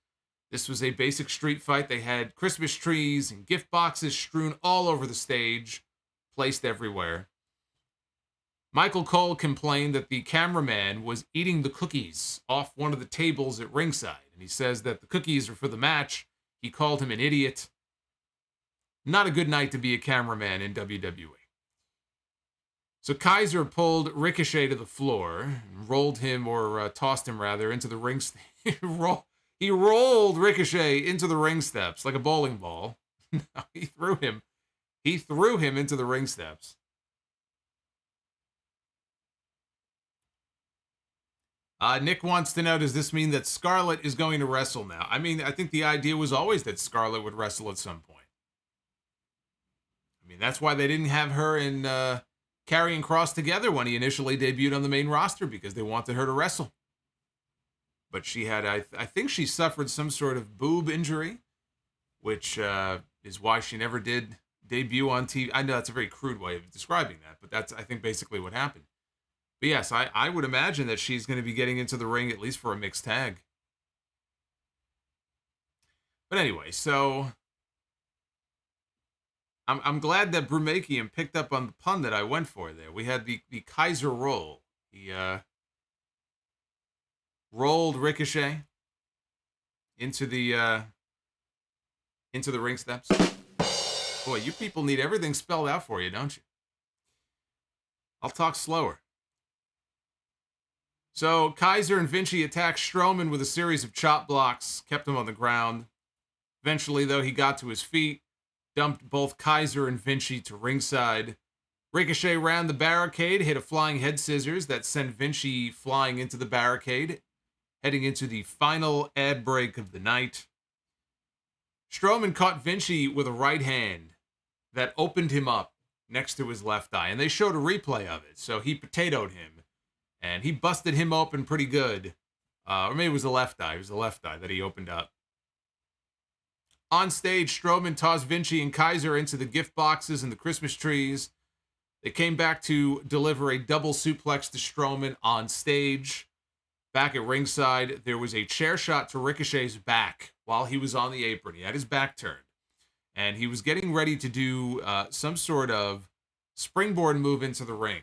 This was a basic street fight. They had Christmas trees and gift boxes strewn all over the stage, placed everywhere. Michael Cole complained that the cameraman was eating the cookies off one of the tables at ringside, and he says that the cookies are for the match. He called him an idiot. Not a good night to be a cameraman in WWE. So Kaiser pulled Ricochet to the floor, and rolled him, or tossed him rather, into the ring. He rolled Ricochet into the ring steps like a bowling ball. He threw him into the ring steps. Nick wants to know, does this mean that Scarlett is going to wrestle now? I mean, I think the idea was always that Scarlett would wrestle at some point. I mean, that's why they didn't have her and Karrion Kross together when he initially debuted on the main roster, because they wanted her to wrestle. But she had, I think she suffered some sort of boob injury, which is why she never did debut on TV. I know that's a very crude way of describing that, but that's, I think, basically what happened. But yes, I would imagine that she's going to be getting into the ring at least for a mixed tag. But anyway, so I'm glad that Brumakian picked up on the pun that I went for there. We had the Kaiser roll. He rolled Ricochet into the ring steps. Boy, you people need everything spelled out for you, don't you? I'll talk slower. So Kaiser and Vinci attacked Strowman with a series of chop blocks, kept him on the ground. Eventually, though, he got to his feet, dumped both Kaiser and Vinci to ringside. Ricochet ran the barricade, hit a flying head scissors that sent Vinci flying into the barricade, heading into the final ad break of the night. Strowman caught Vinci with a right hand, that opened him up next to his left eye. And they showed a replay of it. So he potatoed him. And he busted him open pretty good. Or maybe it was the left eye. It was the left eye that he opened up. On stage, Strowman tossed Vinci and Kaiser into the gift boxes and the Christmas trees. They came back to deliver a double suplex to Strowman on stage. Back at ringside, there was a chair shot to Ricochet's back while he was on the apron. He had his back turned. And he was getting ready to do some sort of springboard move into the ring.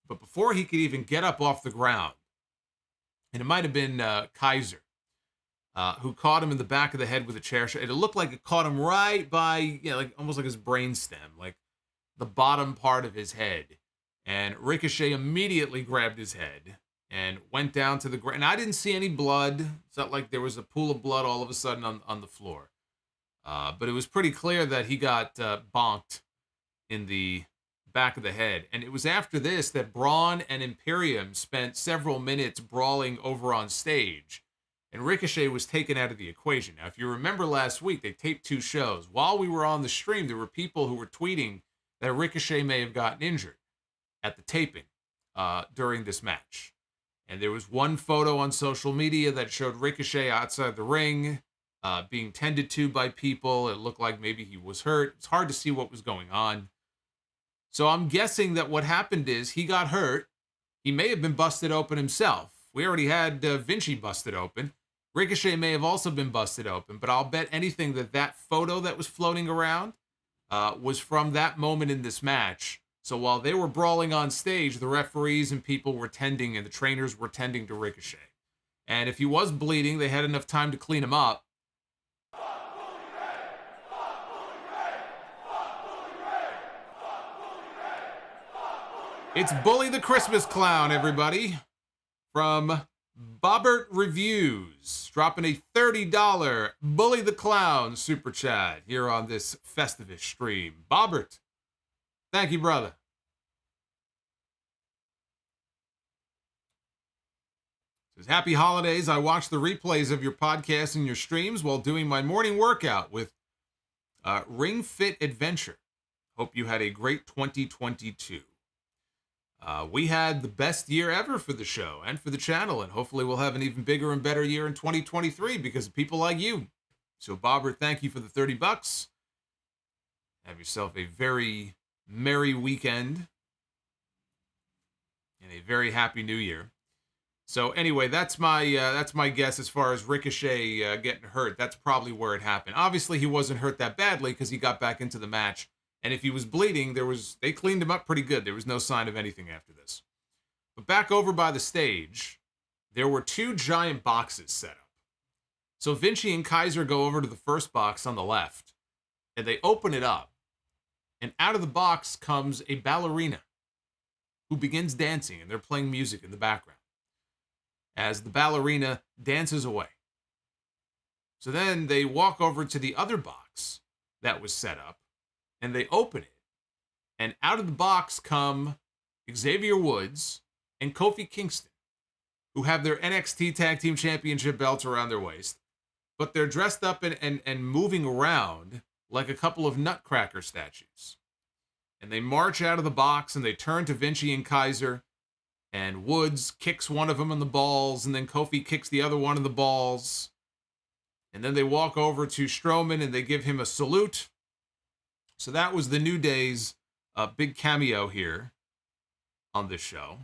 But before he could even get up off the ground, and it might have been Kaiser, who caught him in the back of the head with a chair shot. It looked like it caught him right by, like almost like his brainstem, like the bottom part of his head. And Ricochet immediately grabbed his head and went down to the ground. And I didn't see any blood. It's not like there was a pool of blood all of a sudden on the floor. But it was pretty clear that he got bonked in the back of the head. And it was after this that Braun and Imperium spent several minutes brawling over on stage. And Ricochet was taken out of the equation. Now, if you remember last week, they taped 2 shows. While we were on the stream, there were people who were tweeting that Ricochet may have gotten injured at the taping during this match. And there was one photo on social media that showed Ricochet outside the ring being tended to by people. It looked like maybe he was hurt. It's hard to see what was going on. So I'm guessing that what happened is he got hurt. He may have been busted open himself. We already had Vinci busted open. Ricochet may have also been busted open, but I'll bet anything that that photo that was floating around was from that moment in this match. So while they were brawling on stage, the referees and people were tending, and the trainers were tending to Ricochet. And if he was bleeding, they had enough time to clean him up. It's Bully the Christmas Clown, everybody, from Bobbert Reviews, dropping a $30 Bully the Clown super chat here on this Festivus stream. Bobbert, thank you, brother. Says, happy holidays. I watched the replays of your podcast and your streams while doing my morning workout with Ring Fit Adventure. Hope you had a great 2022. We had the best year ever for the show and for the channel, and hopefully we'll have an even bigger and better year in 2023 because of people like you. So, Bobbert, thank you for the $30. Have yourself a very merry weekend and a very happy new year. So, anyway, that's my guess as far as Ricochet getting hurt. That's probably where it happened. Obviously, he wasn't hurt that badly because he got back into the match. And if he was bleeding, they cleaned him up pretty good. There was no sign of anything after this. But back over by the stage, there were 2 giant boxes set up. So Vinci and Kaiser go over to the first box on the left, and they open it up. And out of the box comes a ballerina who begins dancing, and they're playing music in the background as the ballerina dances away. So then they walk over to the other box that was set up, and they open it, and out of the box come Xavier Woods and Kofi Kingston, who have their NXT Tag Team Championship belts around their waist, but they're dressed up and moving around like a couple of Nutcracker statues. And they march out of the box, and they turn to Vinci and Kaiser, and Woods kicks one of them in the balls, and then Kofi kicks the other one in the balls. And then they walk over to Strowman, and they give him a salute. So that was the New Day's big cameo here on this show,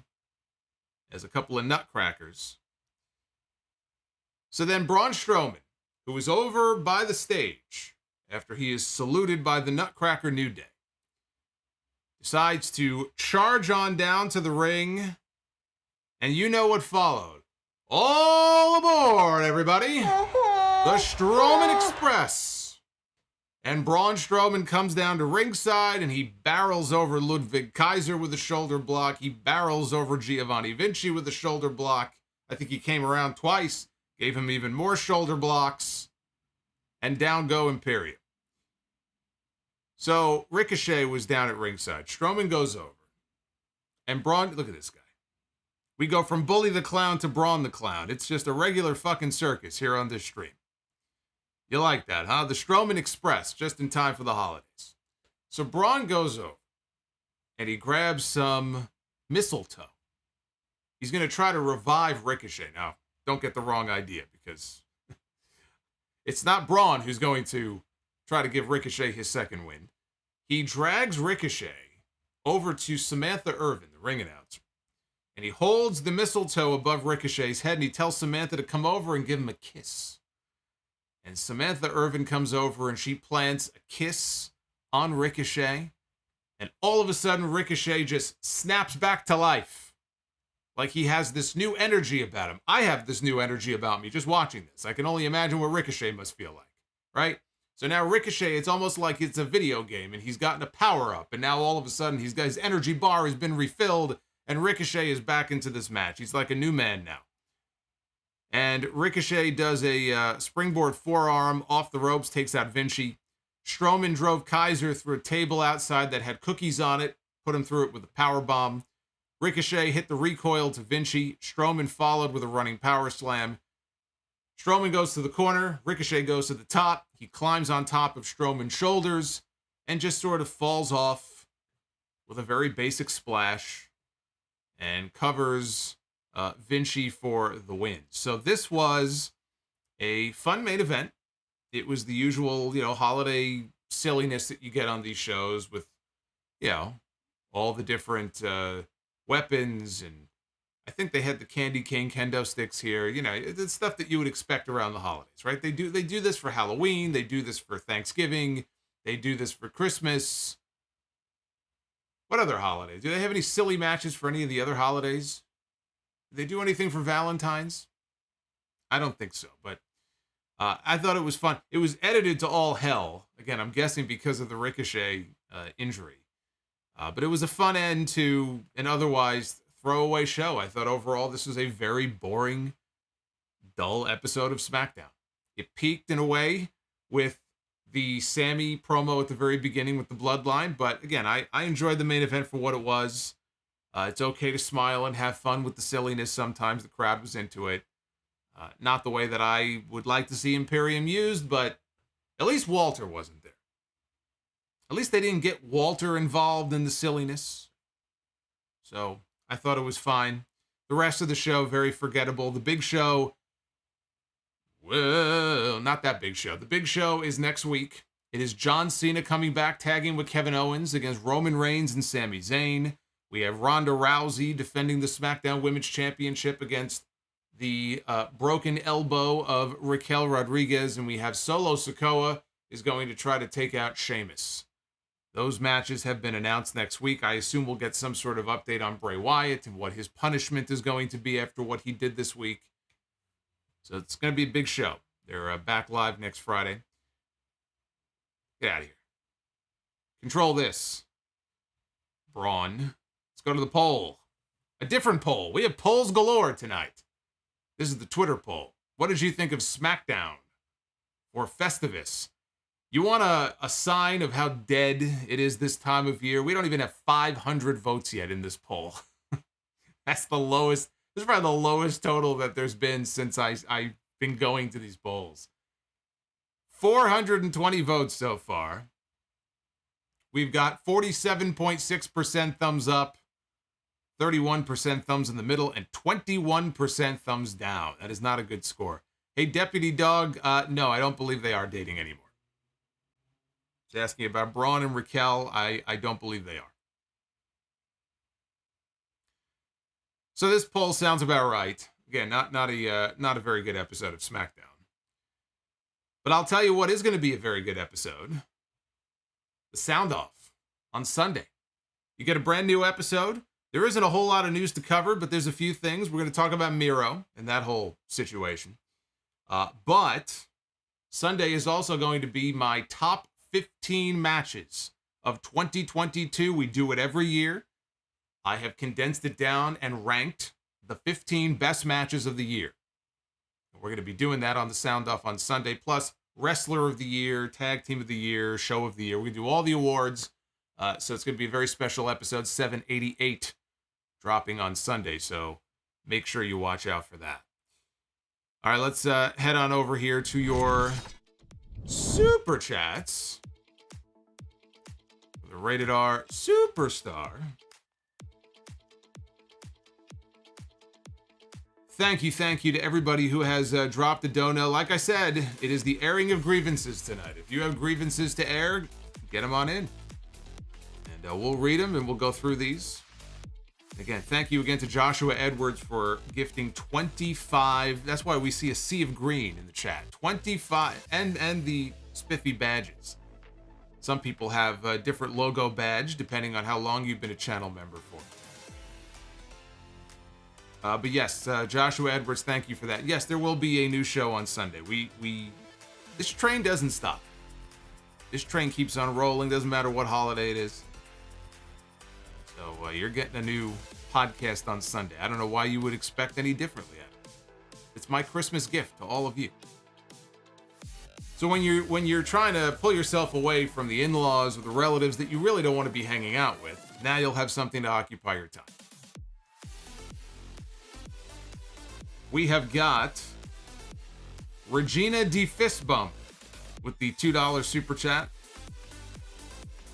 as a couple of nutcrackers. So then Braun Strowman, who is over by the stage after he is saluted by the Nutcracker New Day, decides to charge on down to the ring, and you know what followed. All aboard, everybody! The Strowman Express! And Braun Strowman comes down to ringside, and he barrels over Ludwig Kaiser with a shoulder block. He barrels over Giovanni Vinci with a shoulder block. I think he came around twice, gave him even more shoulder blocks, and down go Imperium. So Ricochet was down at ringside. Strowman goes over. And Braun, look at this guy. We go from Bully the Clown to Braun the Clown. It's just a regular fucking circus here on this stream. You like that, huh? The Strowman Express, just in time for the holidays. So Braun goes over and he grabs some mistletoe. He's going to try to revive Ricochet. Now, don't get the wrong idea, because it's not Braun who's going to try to give Ricochet his second win. He drags Ricochet over to Samantha Irvin, the ring announcer, and he holds the mistletoe above Ricochet's head, and he tells Samantha to come over and give him a kiss. And Samantha Irvin comes over and she plants a kiss on Ricochet, and all of a sudden Ricochet just snaps back to life. Like he has this new energy about him. I have this new energy about me just watching this. I can only imagine what Ricochet must feel like, right? So now Ricochet, it's almost like it's a video game, and he's gotten a power-up, and now all of a sudden his energy bar has been refilled, and Ricochet is back into this match. He's like a new man now. And Ricochet does a springboard forearm off the ropes, takes out Vinci. Strowman drove Kaiser through a table outside that had cookies on it, put him through it with a power bomb. Ricochet hit the recoil to Vinci. Strowman followed with a running power slam. Strowman goes to the corner. Ricochet goes to the top. He climbs on top of Strowman's shoulders and just sort of falls off with a very basic splash and covers Vinci for the win. So this was a fun main event. It was the usual, holiday silliness that you get on these shows with, all the different weapons, and I think they had the candy cane kendo sticks here. It's stuff that you would expect around the holidays, right? They do this for Halloween. They do this for Thanksgiving. They do this for Christmas. What other holidays? Do they have any silly matches for any of the other holidays? Do they do anything for Valentine's? I don't think so, but I thought it was fun. It was edited to all hell. Again, I'm guessing because of the Ricochet injury. But it was a fun end to an otherwise throwaway show. I thought overall this was a very boring, dull episode of SmackDown. It peaked in a way with the Sammy promo at the very beginning with the Bloodline. But again, I enjoyed the main event for what it was. It's okay to smile and have fun with the silliness sometimes. The crowd was into it. Not the way that I would like to see Imperium used, but at least Walter wasn't there. At least they didn't get Walter involved in the silliness. So I thought it was fine. The rest of the show, very forgettable. The big show, well, not that big show. The big show is next week. It is John Cena coming back, tagging with Kevin Owens against Roman Reigns and Sami Zayn. We have Ronda Rousey defending the SmackDown Women's Championship against the broken elbow of Raquel Rodriguez, and we have Solo Sikoa is going to try to take out Sheamus. Those matches have been announced next week. I assume we'll get some sort of update on Bray Wyatt and what his punishment is going to be after what he did this week. So it's going to be a big show. They're back live next Friday. Get out of here. Control this. Braun. Let's go to the poll. A different poll. We have polls galore tonight. This is the Twitter poll. What did you think of SmackDown or Festivus? You want a sign of how dead it is this time of year? We don't even have 500 votes yet in this poll. That's the lowest. This is probably the lowest total that there's been since I've been going to these polls. 420 votes so far. We've got 47.6% thumbs up, 31% thumbs in the middle, and 21% thumbs down. That is not a good score. Hey, Deputy Dog, no, I don't believe they are dating anymore. Just asking about Braun and Raquel. I don't believe they are. So this poll sounds about right. Again, not a very good episode of SmackDown. But I'll tell you what is going to be a very good episode. The Sound Off on Sunday. You get a brand new episode. There isn't a whole lot of news to cover, but there's a few things. We're going to talk about Miro and that whole situation. But Sunday is also going to be my top 15 matches of 2022. We do it every year. I have condensed it down and ranked the 15 best matches of the year. We're going to be doing that on the Sound Off on Sunday, plus Wrestler of the Year, Tag Team of the Year, Show of the Year. We're going to do all the awards. So it's going to be a very special episode, 788, dropping on Sunday. So make sure you watch out for that. All right, let's head on over here to your Super Chats. Rated R Superstar. Thank you to everybody who has dropped a dono. Like I said, it is the airing of grievances tonight. If you have grievances to air, get them on in. And we'll read them and we'll go through these. Again, thank you again to Joshua Edwards for gifting 25. That's why we see a sea of green in the chat. 25 and the spiffy badges. Some people have a different logo badge depending on how long you've been a channel member for. But yes, Joshua Edwards, thank you for that. Yes, there will be a new show on Sunday. This train doesn't stop. This train keeps on rolling. Doesn't matter what holiday it is. So you're getting a new podcast on Sunday. I don't know why you would expect any differently out of it. It's my Christmas gift to all of you. So when you're trying to pull yourself away from the in-laws or the relatives that you really don't want to be hanging out with, now you'll have something to occupy your time. We have got Regina D. Fistbump with the $2 super chat.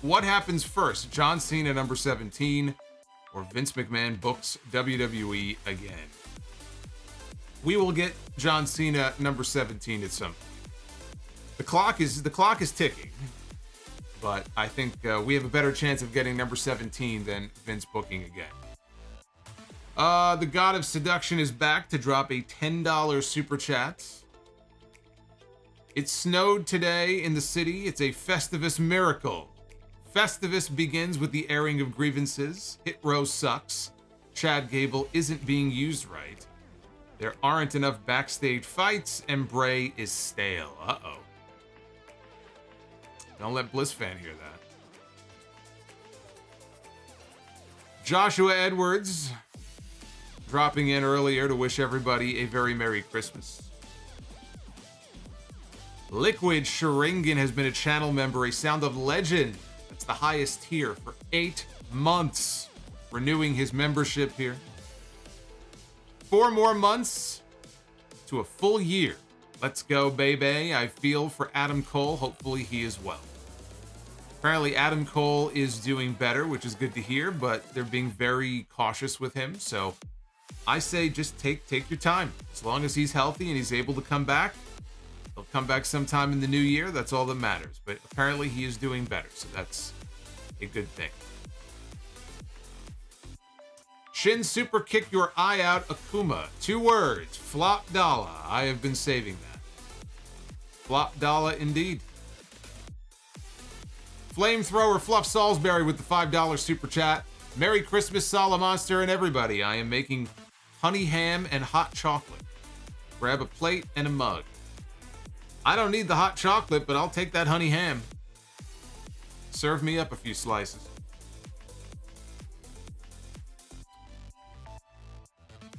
What happens first? John Cena number 17 or Vince McMahon books WWE again? We will get John Cena number 17 at some point. The clock is ticking, but I think we have a better chance of getting number 17 than Vince booking again. The God of Seduction is back to drop a $10 super chat. It snowed today in the city. It's a Festivus miracle. Festivus begins with the airing of grievances. Hit Row sucks. Chad Gable isn't being used right. There aren't enough backstage fights, and Bray is stale. Uh-oh. Don't let BlissFan hear that. Joshua Edwards dropping in earlier to wish everybody a very Merry Christmas. Liquid Sharingan has been a channel member, a Sound of Legend. That's the highest tier for 8 months. Renewing his membership here. 4 more months to a full year. Let's go, baby. I feel for Adam Cole. Hopefully he is well. Apparently Adam Cole is doing better, which is good to hear, but they're being very cautious with him. So I say just take your time. As long as he's healthy and he's able to come back, he'll come back sometime in the new year. That's all that matters. But apparently he is doing better, so that's a good thing. Shin Super Kick Your Eye Out Akuma. 2 words. Flop Dollar. I have been saving that. Flop Dollar indeed. Flamethrower Fluff Salisbury with the $5 super chat. Merry Christmas, Solomonster and everybody. I am making honey ham and hot chocolate. Grab a plate and a mug. I don't need the hot chocolate, but I'll take that honey ham. Serve me up a few slices.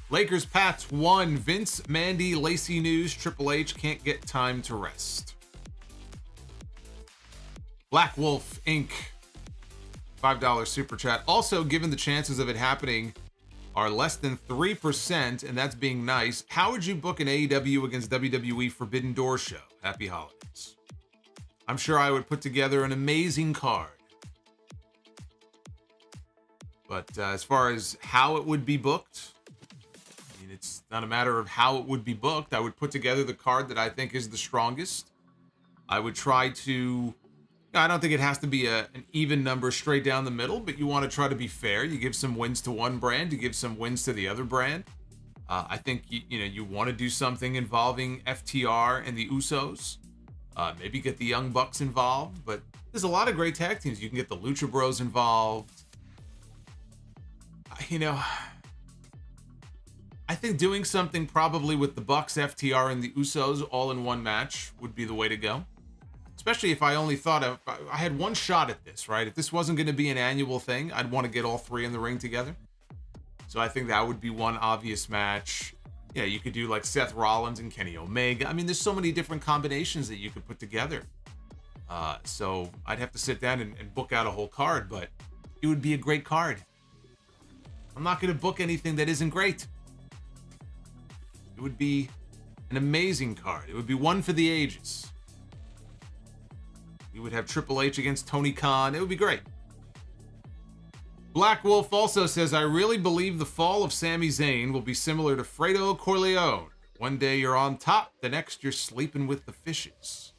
Lakers Pats 1. Vince, Mandy, Lacey News. Triple H can't get time to rest. Black Wolf Inc. $5 super chat. Also, given the chances of it happening are less than 3%, and that's being nice, how would you book an AEW against WWE Forbidden Door show? Happy holidays. I'm sure I would put together an amazing card. But as far as how it would be booked, I mean, it's not a matter of how it would be booked. I would put together the card that I think is the strongest. I would try to... I don't think it has to be an even number straight down the middle, but you want to try to be fair. You give some wins to one brand, you give some wins to the other brand. I think you want to do something involving FTR and the Usos. Maybe get the Young Bucks involved, but there's a lot of great tag teams. You can get the Lucha Bros involved. I think doing something probably with the Bucks, FTR, and the Usos all in one match would be the way to go. Especially if I only thought I had one shot at this, right? If this wasn't going to be an annual thing, I'd want to get all 3 in the ring together. So I think that would be one obvious match. Yeah, you could do like Seth Rollins and Kenny Omega. I mean, there's so many different combinations that you could put together. So I'd have to sit down and book out a whole card, but it would be a great card. I'm not going to book anything that isn't great. It would be an amazing card. It would be one for the ages. We would have Triple H against Tony Khan. It would be great. Black Wolf also says, I really believe the fall of Sami Zayn will be similar to Fredo Corleone. One day you're on top, the next you're sleeping with the fishes.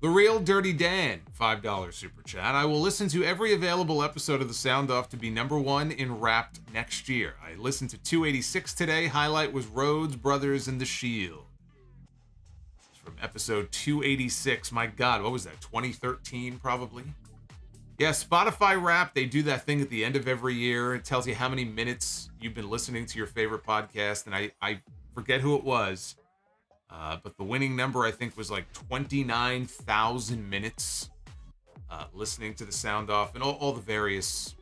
The Real Dirty Dan, $5 super chat. I will listen to every available episode of The Sound Off to be #1 in Wrapped next year. I listened to 286 today. Highlight was Rhodes Brothers and The Shield. It's from episode 286. My God, what was that? 2013 probably? Yeah, Spotify Wrapped, they do that thing at the end of every year. It tells you how many minutes you've been listening to your favorite podcast. And I forget who it was. But the winning number, I think, was like 29,000 minutes listening to The Sound Off and all the various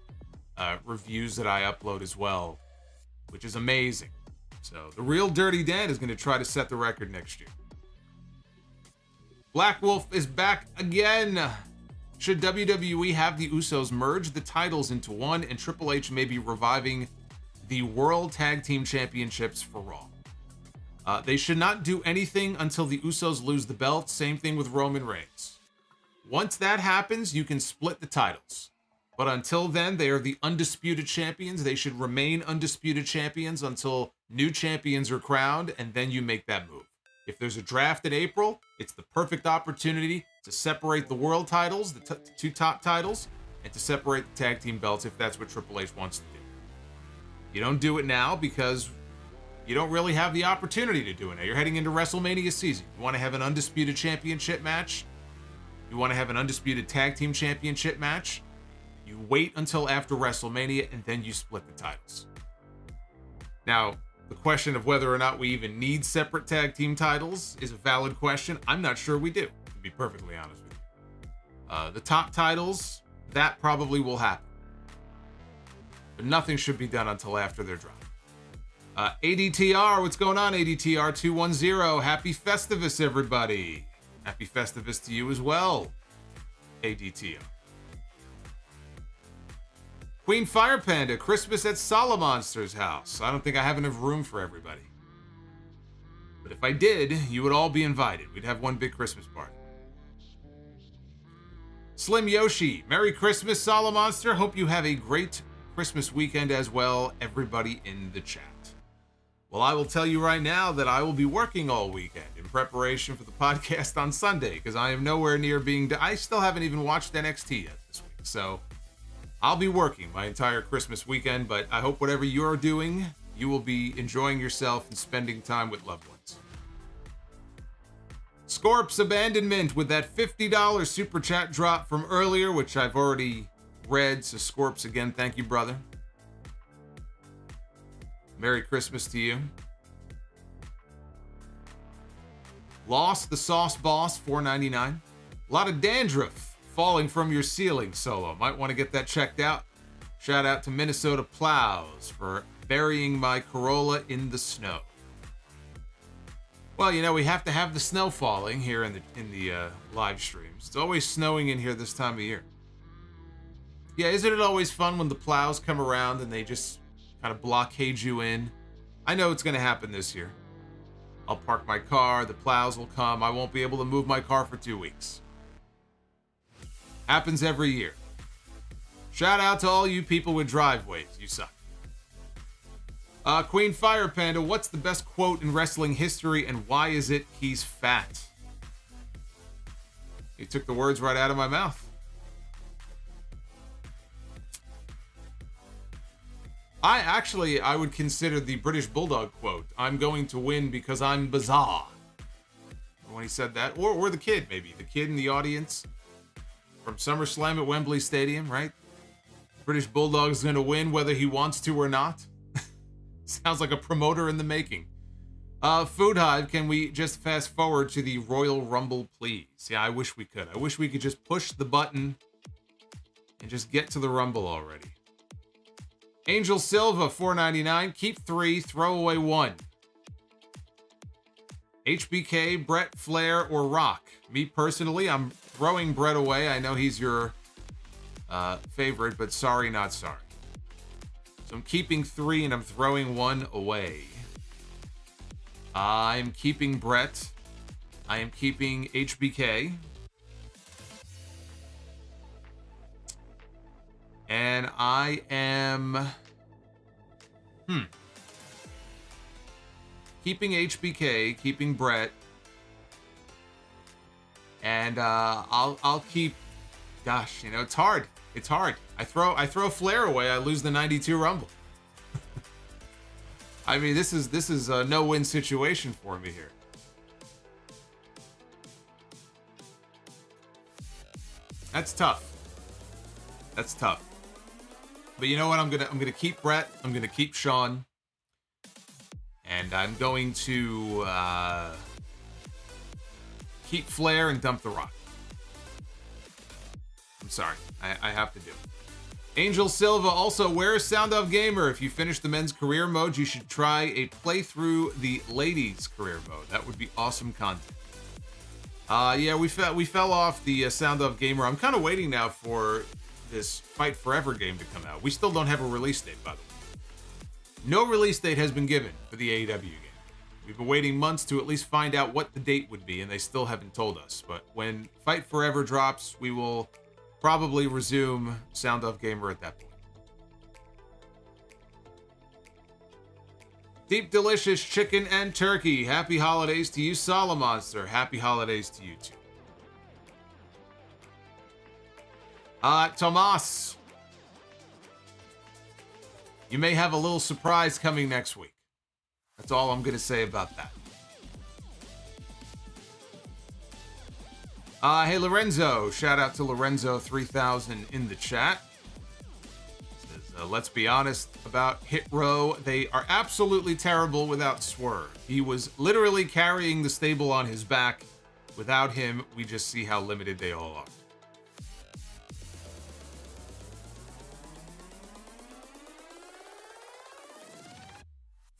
reviews that I upload as well, which is amazing. So the Real Dirty Dan is going to try to set the record next year. Black Wolf is back again. Should WWE have the Usos merge the titles into one, and Triple H may be reviving the World Tag Team Championships for Raw? They should not do anything until the Usos lose the belt. Same thing with Roman Reigns. Once that happens, you can split the titles. But until then, they are the undisputed champions. They should remain undisputed champions until new champions are crowned, and then you make that move. If there's a draft in April, it's the perfect opportunity to separate the world titles, the two top titles, and to separate the tag team belts if that's what Triple H wants to do. You don't do it now because you don't really have the opportunity to do it now. You're heading into WrestleMania season. You want to have an undisputed championship match? You want to have an undisputed tag team championship match? You wait until after WrestleMania and then you split the titles. Now, the question of whether or not we even need separate tag team titles is a valid question. I'm not sure we do, to be perfectly honest with you. The top titles, that probably will happen. But nothing should be done until after they're dropped. ADTR, what's going on, ADTR 210? Happy Festivus, everybody. Happy Festivus to you as well, ADTR. Queen Fire Panda, Christmas at Solomonster's house. I don't think I have enough room for everybody. But if I did, you would all be invited. We'd have one big Christmas party. Slim Yoshi, Merry Christmas, Solomonster. Hope you have a great Christmas weekend as well, everybody in the chat. Well, I will tell you right now that I will be working all weekend in preparation for the podcast on Sunday because I am nowhere near being I still haven't even watched NXT yet this week. So I'll be working my entire Christmas weekend, but I hope whatever you're doing, you will be enjoying yourself and spending time with loved ones. Scorp's Abandonment with that $50 super chat drop from earlier, which I've already read. So Scorps, again, thank you, brother. Merry Christmas to you. Lost the Sauce Boss, $4.99. A lot of dandruff falling from your ceiling, Solo. Might want to get that checked out. Shout out to Minnesota Plows for burying my Corolla in the snow. Well, you know, we have to have the snow falling here in the live streams. It's always snowing in here this time of year. Yeah, isn't it always fun when the plows come around and they just kind of blockade you in? I know it's going to happen this year. I'll park my car, the plows will come, I won't be able to move my car for 2 weeks. Happens every year. Shout out to all you people with driveways, you suck. Queen Fire Panda, what's the best quote in wrestling history and why is it he's fat? He took the words right out of my mouth. I would consider the British Bulldog quote, I'm going to win because I'm bizarre. When he said that, or the kid, maybe. The kid in the audience from SummerSlam at Wembley Stadium, right? British Bulldog's going to win whether he wants to or not. Sounds like a promoter in the making. Food Hive, can we just fast forward to the Royal Rumble, please? Yeah, I wish we could. I wish we could just push the button and just get to the Rumble already. Angel Silva, $4.99. Keep 3, throw away 1. HBK, Brett, Flair, or Rock? Me personally, I'm throwing Brett away. I know he's your favorite, but sorry, not sorry. So I'm keeping 3 and I'm throwing 1 away. I'm keeping Brett. I am keeping HBK. And I am... keeping HBK, keeping Brett. And I'll keep... Gosh, you know, it's hard. It's hard. I throw Flair away, I lose the 92 Rumble. I mean, this is a no-win situation for me here. That's tough. That's tough. But you know what? I'm gonna keep Brett. I'm gonna keep Sean. And I'm going to keep Flair and dump The Rock. I'm sorry. I have to do it. Angel Silva also, where's Sound Off Gamer? If you finish the men's career mode, you should try a playthrough the ladies' career mode. That would be awesome content. Yeah, we fell off the Sound Off Gamer. I'm kind of waiting now for this Fight Forever game to come out. We still don't have a release date, by the way. No release date has been given for the AEW game. We've been waiting months to at least find out what the date would be, and they still haven't told us. But when Fight Forever drops, we will probably resume Sound Off Gamer at that point. Deep Delicious Chicken and Turkey. Happy holidays to you, Solomonster. Happy holidays to you, too. Tomas. You may have a little surprise coming next week. That's all I'm going to say about that. Hey, Lorenzo. Shout out to Lorenzo3000 in the chat. Says, let's be honest about Hit Row. They are absolutely terrible without Swerve. He was literally carrying the stable on his back. Without him, we just see how limited they all are.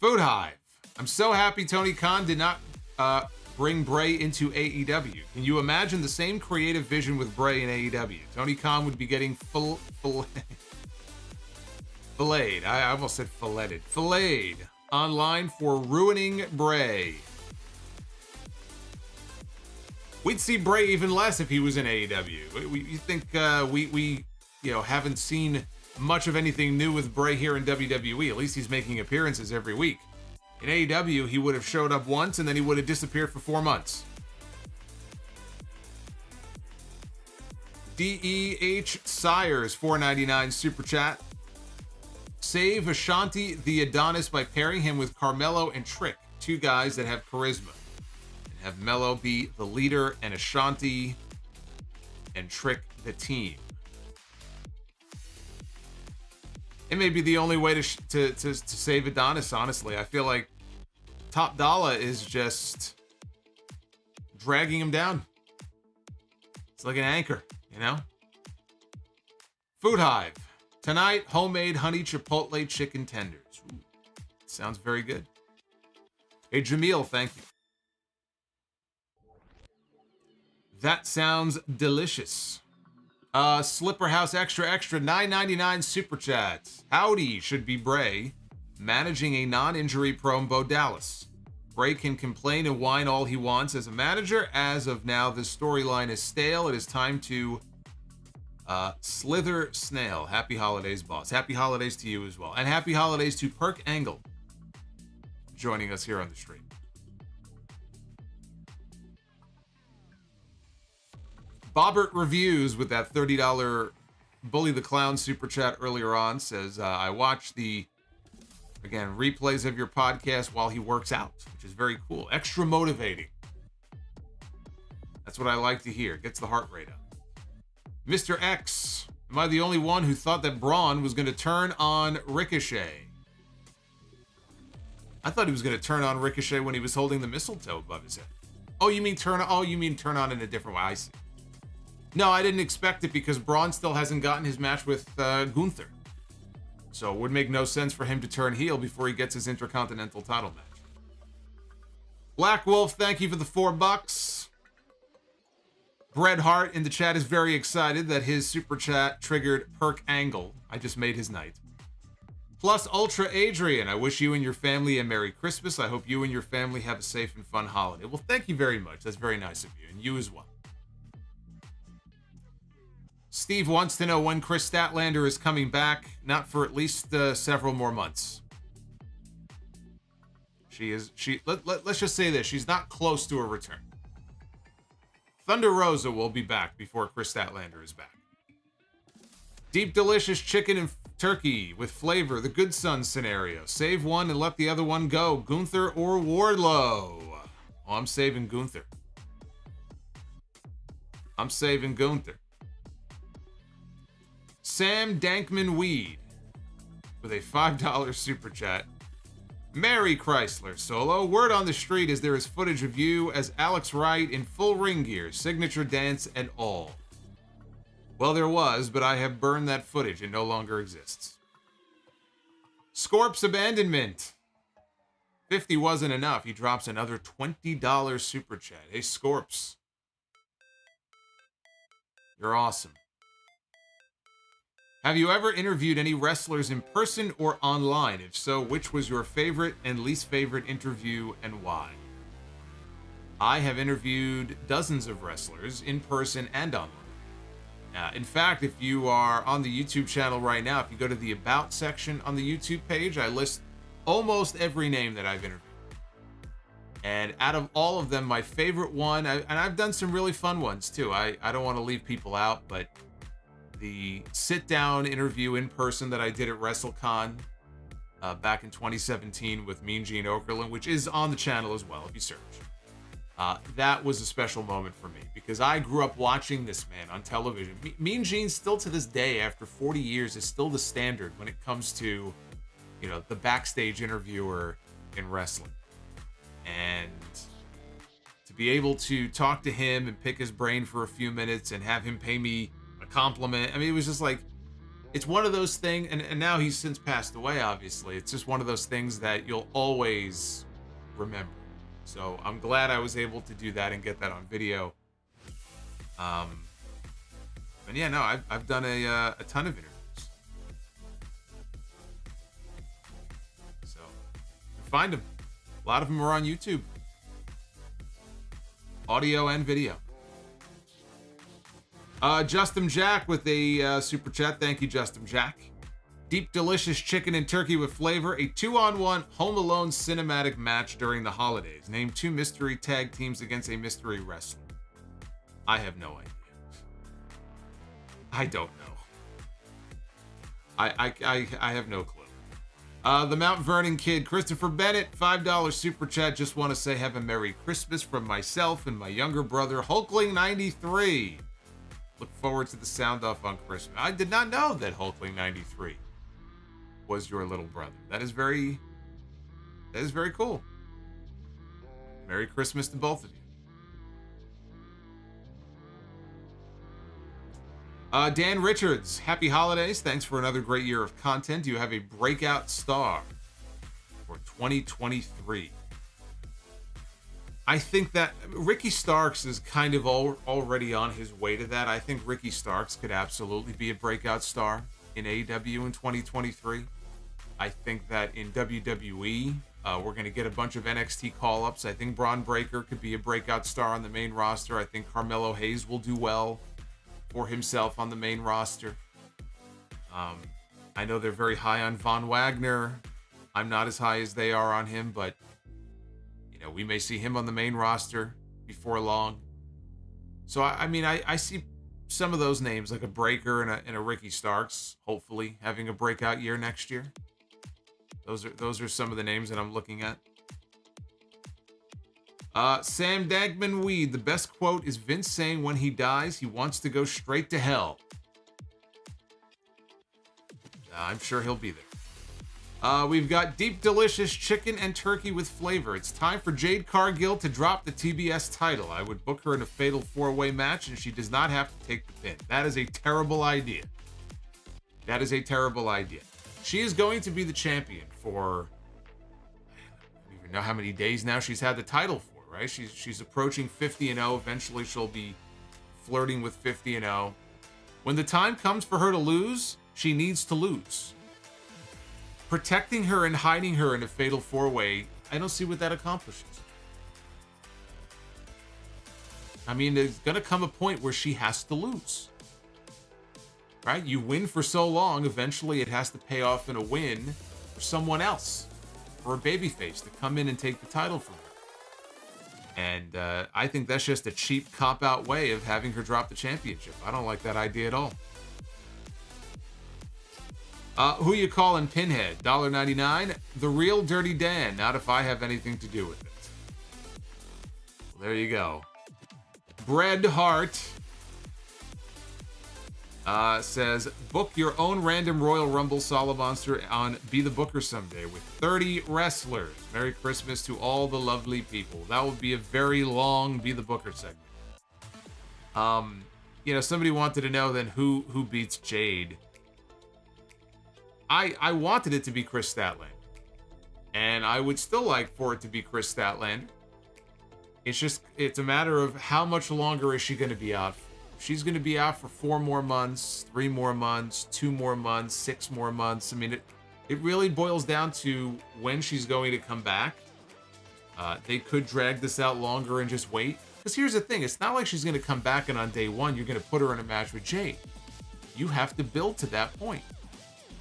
Food Hive. I'm so happy Tony Khan did not bring Bray into AEW. Can you imagine the same creative vision with Bray in AEW? Tony Khan would be getting filleted. I almost said filleted. Filleted online for ruining Bray. We'd see Bray even less if he was in AEW. You think we haven't seen much of anything new with Bray here in WWE. At least he's making appearances every week. In AEW, he would have showed up once and then he would have disappeared for 4 months. DEH Sires, $4.99 super chat. Save Ashanti the Adonis by pairing him with Carmelo and Trick, two guys that have charisma. And have Melo be the leader and Ashanti and Trick the team. It may be the only way to save Adonis, honestly. I feel like Top Dollar is just dragging him down. It's like an anchor, you know? Food Hive. Tonight, homemade honey chipotle chicken tenders. Ooh, sounds very good. Hey, Jamil, thank you. That sounds delicious. Slipper House Extra Extra, $9.99 super chats. Howdy should be Bray, managing a non-injury prone Bo Dallas. Bray can complain and whine all he wants as a manager. As of now, this storyline is stale. It is time to slither snail. Happy holidays, boss. Happy holidays to you as well. And happy holidays to Perk Angle joining us here on the stream. Bobbert Reviews with that $30 Bully the Clown super chat earlier on says, I watch the, again, replays of your podcast while he works out, which is very cool. Extra motivating. That's what I like to hear. Gets the heart rate up. Mr. X, am I the only one who thought that Braun was going to turn on Ricochet? I thought he was going to turn on Ricochet when he was holding the mistletoe above his head. Oh, you mean turn on in a different way. I see. No, I didn't expect it because Braun still hasn't gotten his match with Gunther. So it would make no sense for him to turn heel before he gets his Intercontinental title match. Black Wolf, thank you for the $4. Bret Hart in the chat is very excited that his super chat triggered Perk Angle. I just made his night. Plus Ultra Adrian, I wish you and your family a Merry Christmas. I hope you and your family have a safe and fun holiday. Well, thank you very much. That's very nice of you. And you as well. Steve wants to know when Chris Statlander is coming back. Not for at least several more months. Let's just say this. She's not close to a return. Thunder Rosa will be back before Chris Statlander is back. Deep delicious chicken and turkey with flavor. The Good Son scenario. Save one and let the other one go. Gunther or Wardlow? Oh, I'm saving Gunther. I'm saving Gunther. Sam Dankman Weed with a $5 super chat. Mary Chrysler Solo. Word on the street is there is footage of you as Alex Wright in full ring gear, signature dance and all. Well, there was, but I have burned that footage. It no longer exists. Scorp's Abandonment. 50 wasn't enough. He drops another $20 super chat. Hey, Scorps. You're awesome. Have you ever interviewed any wrestlers in person or online? If so, which was your favorite and least favorite interview and why? I have interviewed dozens of wrestlers in person and online. In fact, if you are on the YouTube channel right now, if you go to the About section on the YouTube page, I list almost every name that I've interviewed. And out of all of them, my favorite one, and I've done some really fun ones too. I don't want to leave people out, but the sit-down interview in person that I did at WrestleCon back in 2017 with Mean Gene Okerlund, which is on the channel as well if you search. That was a special moment for me because I grew up watching this man on television. Mean Gene still to this day, after 40 years, is still the standard when it comes to, you know, the backstage interviewer in wrestling. And to be able to talk to him and pick his brain for a few minutes and have him pay me a compliment. I mean, it was just like, it's one of those things, and now he's since passed away, obviously. It's just one of those things that you'll always remember. So I'm glad I was able to do that and get that on video. And yeah, no, I've done a ton of interviews. So find them. A lot of them are on YouTube. Audio and video. Justin Jack with a super chat. Thank you, Justin Jack. Deep delicious chicken and turkey with flavor. A 2-on-1 Home Alone cinematic match during the holidays. Name 2 mystery tag teams against a mystery wrestler. I have no idea. I don't know. I have no clue. The Mount Vernon Kid, Christopher Bennett, $5 super chat. Just want to say have a Merry Christmas from myself and my younger brother, Hulkling93. Look forward to the sound off on Christmas. I did not know that Hulkling93 was your little brother. That is very cool. Merry Christmas to both of you. Dan Richards, happy holidays. Thanks for another great year of content. You have a breakout star for 2023. I think that Ricky Starks is kind of already on his way to that. I think Ricky Starks could absolutely be a breakout star in AEW in 2023. I think that in WWE, we're going to get a bunch of NXT call-ups. I think Braun Breaker could be a breakout star on the main roster. I think Carmelo Hayes will do well for himself on the main roster. I know they're very high on Von Wagner. I'm not as high as they are on him, but you know, we may see him on the main roster before long. So I see some of those names like a Breaker and a Ricky Starks, hopefully having a breakout year next year. Those are some of the names that I'm looking at. Sam Dankman Weed, the best quote is Vince saying when he dies, he wants to go straight to hell. I'm sure he'll be there. We've got deep, delicious chicken and turkey with flavor. It's time for Jade Cargill to drop the TBS title. I would book her in a fatal 4-way match and she does not have to take the pin. That is a terrible idea. That is a terrible idea. She is going to be the champion for, I don't even know how many days now she's had the title for. Right? She's approaching 50-0. Eventually, she'll be flirting with 50-0. When the time comes for her to lose, she needs to lose. Protecting her and hiding her in a fatal 4-way, I don't see what that accomplishes. I mean, there's going to come a point where she has to lose. right? You win for so long, eventually it has to pay off in a win for someone else, for a babyface to come in and take the title from her. And I think that's just a cheap cop-out way of having her drop the championship. I don't like that idea at all. Who you calling Pinhead? $1.99. The real Dirty Dan. Not if I have anything to do with it. Well, there you go. Bread Heart says, book your own random Royal Rumble Solomonster on Be the Booker someday with 30 wrestlers. Merry Christmas to all the lovely people. That will be a very long Be the Booker segment. Somebody wanted to know then who beats Jade. I wanted it to be Chris Statlander. And I would still like for it to be Chris Statlander. It's a matter of how much longer is she going to be out for. She's going to be out for 4 more months, 3 more months, 2 more months, 6 more months. I mean, it really boils down to when she's going to come back. They could drag this out longer and just wait. Because here's the thing. It's not like she's going to come back and on day 1, you're going to put her in a match with Jade. You have to build to that point.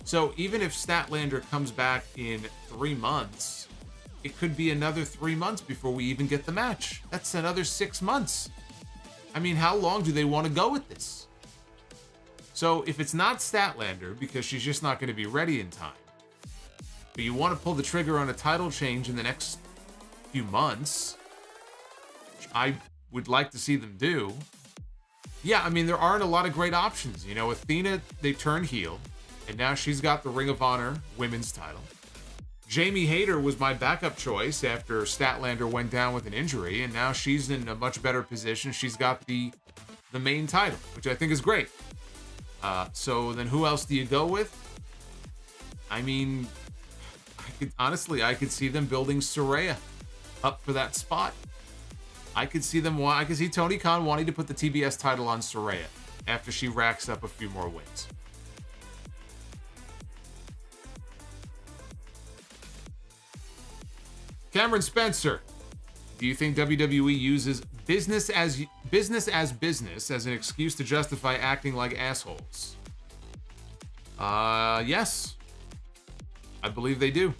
So even if Statlander comes back in 3 months, it could be another 3 months before we even get the match. That's another 6 months. I mean, how long do they want to go with this? So if it's not Statlander, because she's just not going to be ready in time, but you want to pull the trigger on a title change in the next few months, which I would like to see them do. Yeah, I mean, there aren't a lot of great options. You know, Athena, they turned heel, and now she's got the Ring of Honor women's title. Jamie Hayter was my backup choice after Statlander went down with an injury, and now she's in a much better position. She's got the main title, which I think is great. So then who else do you go with? I mean, I could see them building Saraya up for that spot. I could see Tony Khan wanting to put the TBS title on Saraya after she racks up a few more wins. Cameron Spencer, do you think WWE uses business as business as an excuse to justify acting like assholes? Yes. I believe they do.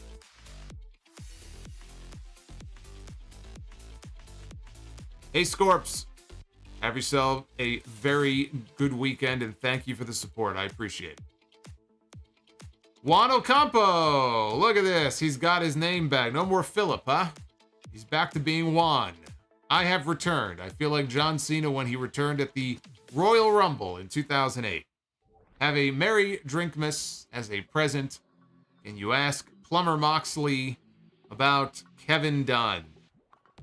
Hey, Scorps. Have yourself a very good weekend, and thank you for the support. I appreciate it. Juan Ocampo, look at this. He's got his name back. No more Philip, huh? He's back to being Juan. I have returned. I feel like John Cena when he returned at the Royal Rumble in 2008. Have a Merry Drinkmas as a present. And you ask Plumber Moxley about Kevin Dunn.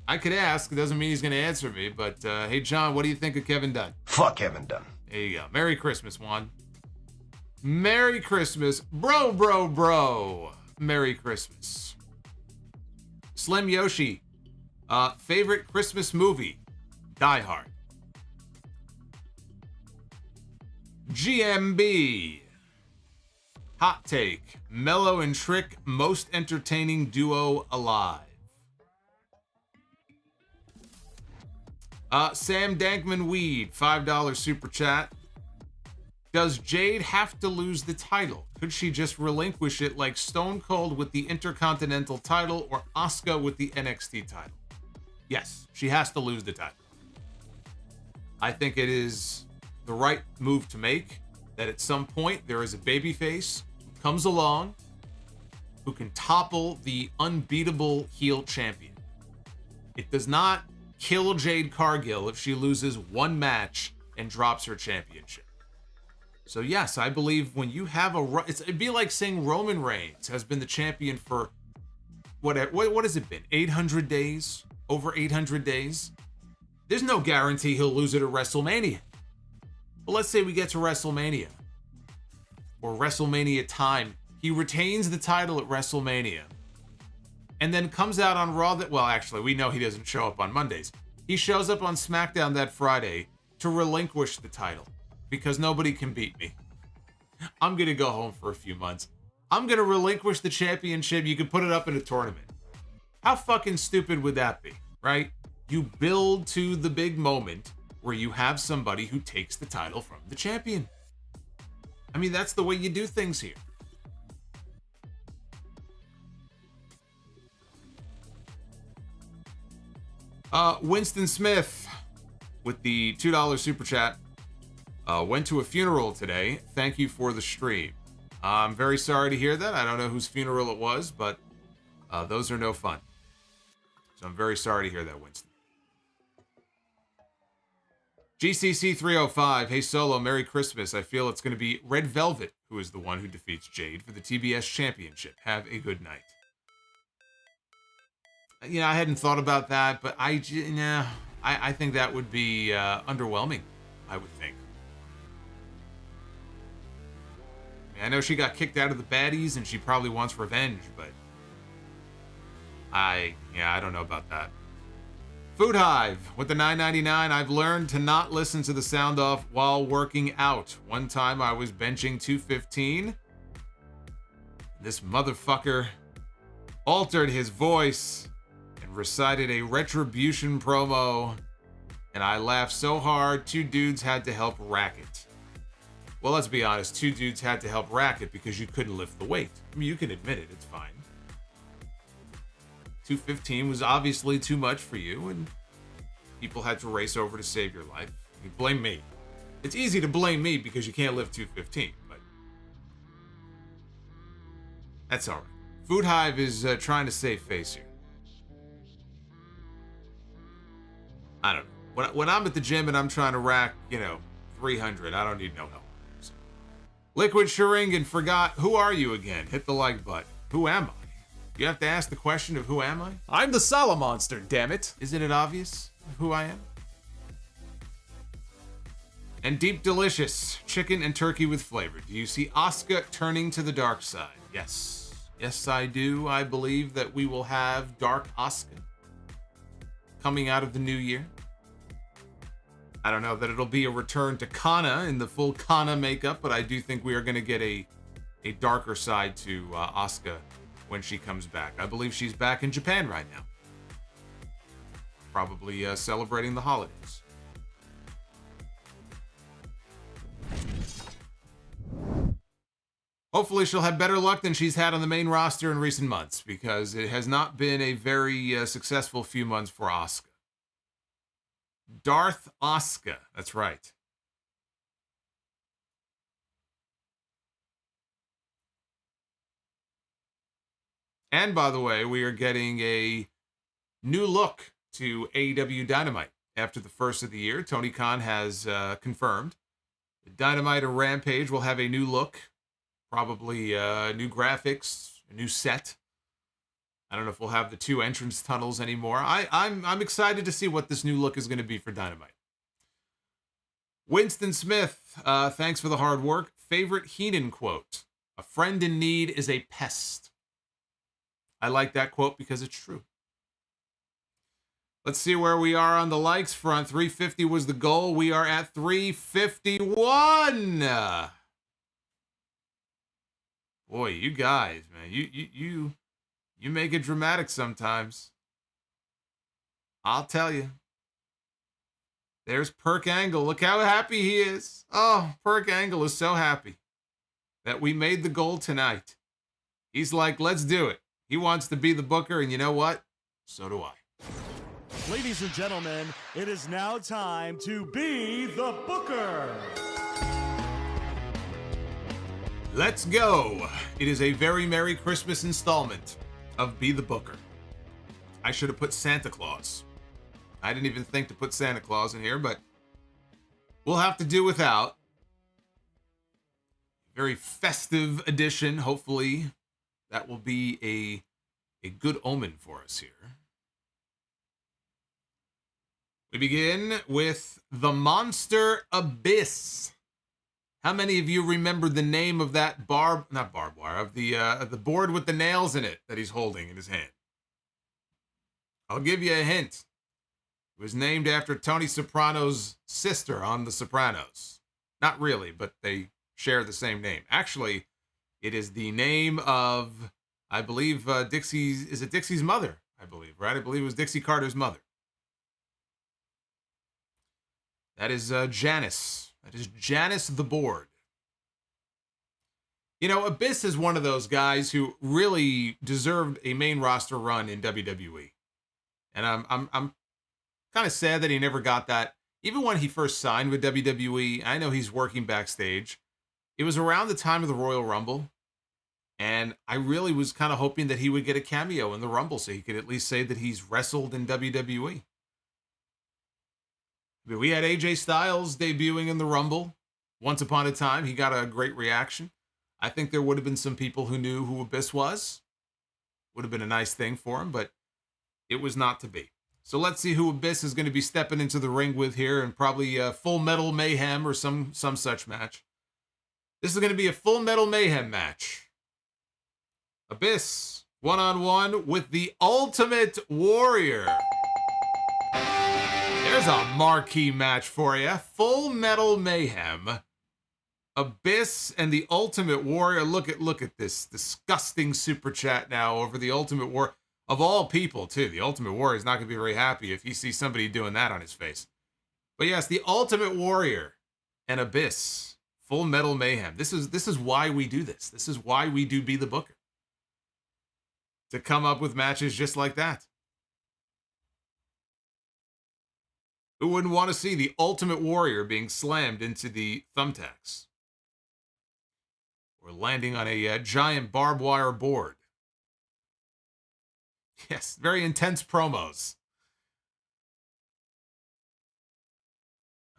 I could ask. It doesn't mean he's going to answer me. But, hey, John, what do you think of Kevin Dunn? Fuck Kevin Dunn. There you go. Merry Christmas, Juan. Merry Christmas. Bro. Merry Christmas. Slim Yoshi. Favorite Christmas movie? Die Hard. GMB. Hot take. Mello and Trick, most entertaining duo alive. Sam Dankman Weed, $5 super chat. Does Jade have to lose the title? Could she just relinquish it like Stone Cold with the Intercontinental title or Asuka with the NXT title? Yes, she has to lose the title. I think it is the right move to make, that at some point there is a babyface who comes along who can topple the unbeatable heel champion. It does not kill Jade Cargill if she loses one match and drops her championship. So yes, I believe when you have it'd be like saying Roman Reigns has been the champion for what has it been? 800 days? Over 800 days? There's no guarantee he'll lose it at WrestleMania. But let's say we get to WrestleMania or WrestleMania time. He retains the title at WrestleMania and then comes out on Raw actually, we know he doesn't show up on Mondays. He shows up on SmackDown that Friday to relinquish the title. Because nobody can beat me. I'm going to go home for a few months. I'm going to relinquish the championship. You could put it up in a tournament. How fucking stupid would that be, right? You build to the big moment where you have somebody who takes the title from the champion. I mean, that's the way you do things here. Winston Smith with the $2 super chat. Went to a funeral today. Thank you for the stream. I'm very sorry to hear that. I don't know whose funeral it was, but those are no fun. So I'm very sorry to hear that, Winston. GCC 305. Hey, Solo, Merry Christmas. I feel it's going to be Red Velvet who is the one who defeats Jade for the TBS Championship. Have a good night. You know, I hadn't thought about that, but I think that would be underwhelming, I would think. I know she got kicked out of the baddies and she probably wants revenge, but I don't know about that. Food Hive with the $9.99. I've learned to not listen to the sound off while working out. One time I was benching 215. This motherfucker altered his voice and recited a retribution promo, and I laughed so hard 2 dudes had to help rack it. Well, let's be honest, 2 dudes had to help rack it because you couldn't lift the weight. I mean, you can admit it, it's fine. 215 was obviously too much for you, and people had to race over to save your life. You blame me. It's easy to blame me because you can't lift 215, but that's all right. Food Hive is trying to save face here. I don't know. When I'm at the gym and I'm trying to rack, 300, I don't need no help. So. Liquid Sharingan forgot, who are you again? Hit the like button. Who am I? You have to ask the question of who am I? I'm the Solomonster, damn it. Isn't it obvious who I am? And Deep Delicious, chicken and turkey with flavor. Do you see Asuka turning to the dark side? Yes. Yes, I do. I believe that we will have Dark Asuka coming out of the new year. I don't know that it'll be a return to Kana in the full Kana makeup, but I do think we are going to get a darker side to Asuka when she comes back. I believe she's back in Japan right now. Probably celebrating the holidays. Hopefully she'll have better luck than she's had on the main roster in recent months, because it has not been a very successful few months for Asuka. Darth Asuka, that's right. And by the way, we are getting a new look to AEW Dynamite after the first of the year. Tony Khan has confirmed Dynamite and Rampage will have a new look, probably new graphics, a new set. I don't know if we'll have the 2 entrance tunnels anymore. I'm excited to see what this new look is going to be for Dynamite. Winston Smith, thanks for the hard work. Favorite Heenan quote: "A friend in need is a pest." I like that quote because it's true. Let's see where we are on the likes front. 350 was the goal. We are at 351. Boy, you guys, man, you make it dramatic sometimes. I'll tell you. There's Perk Angle. Look how happy he is. Oh, Perk Angle is so happy that we made the goal tonight. He's like, let's do it. He wants to be the booker, and you know what? So do I. Ladies and gentlemen, it is now time to be the booker. Let's go. It is a very Merry Christmas installment of Be the Booker. I should have put Santa Claus. I didn't even think to put Santa Claus in here, but we'll have to do without. Very festive edition. Hopefully that will be a good omen for us here. We begin with the Monster Abyss. How many of you remember the name of that not barbed wire, of the board with the nails in it that he's holding in his hand? I'll give you a hint. It was named after Tony Soprano's sister on The Sopranos. Not really, but they share the same name. Actually, it is the name of, I believe, Dixie's mother, I believe, right? I believe it was Dixie Carter's mother. That is Janice. That is Janice the Board. You know, Abyss is one of those guys who really deserved a main roster run in WWE. And I'm kind of sad that he never got that. Even when he first signed with WWE, I know he's working backstage. It was around the time of the Royal Rumble. And I really was kind of hoping that he would get a cameo in the Rumble so he could at least say that he's wrestled in WWE. I mean, we had AJ Styles debuting in the Rumble. Once upon a time, he got a great reaction. I think there would have been some people who knew who Abyss was. Would have been a nice thing for him, but it was not to be. So let's see who Abyss is going to be stepping into the ring with here, and probably a Full Metal Mayhem or some such match. This is going to be a Full Metal Mayhem match. Abyss, one-on-one with the Ultimate Warrior. There's a marquee match for you. Full Metal Mayhem. Abyss and the Ultimate Warrior. Look at this disgusting super chat now over the Ultimate Warrior. Of all people, too. The Ultimate Warrior is not going to be very happy if he sees somebody doing that on his face. But yes, the Ultimate Warrior and Abyss. Full Metal Mayhem. This is why we do this. This is why we do Be the Booker. To come up with matches just like that. Who wouldn't want to see the Ultimate Warrior being slammed into the thumbtacks? Or landing on a giant barbed wire board. Yes, very intense promos.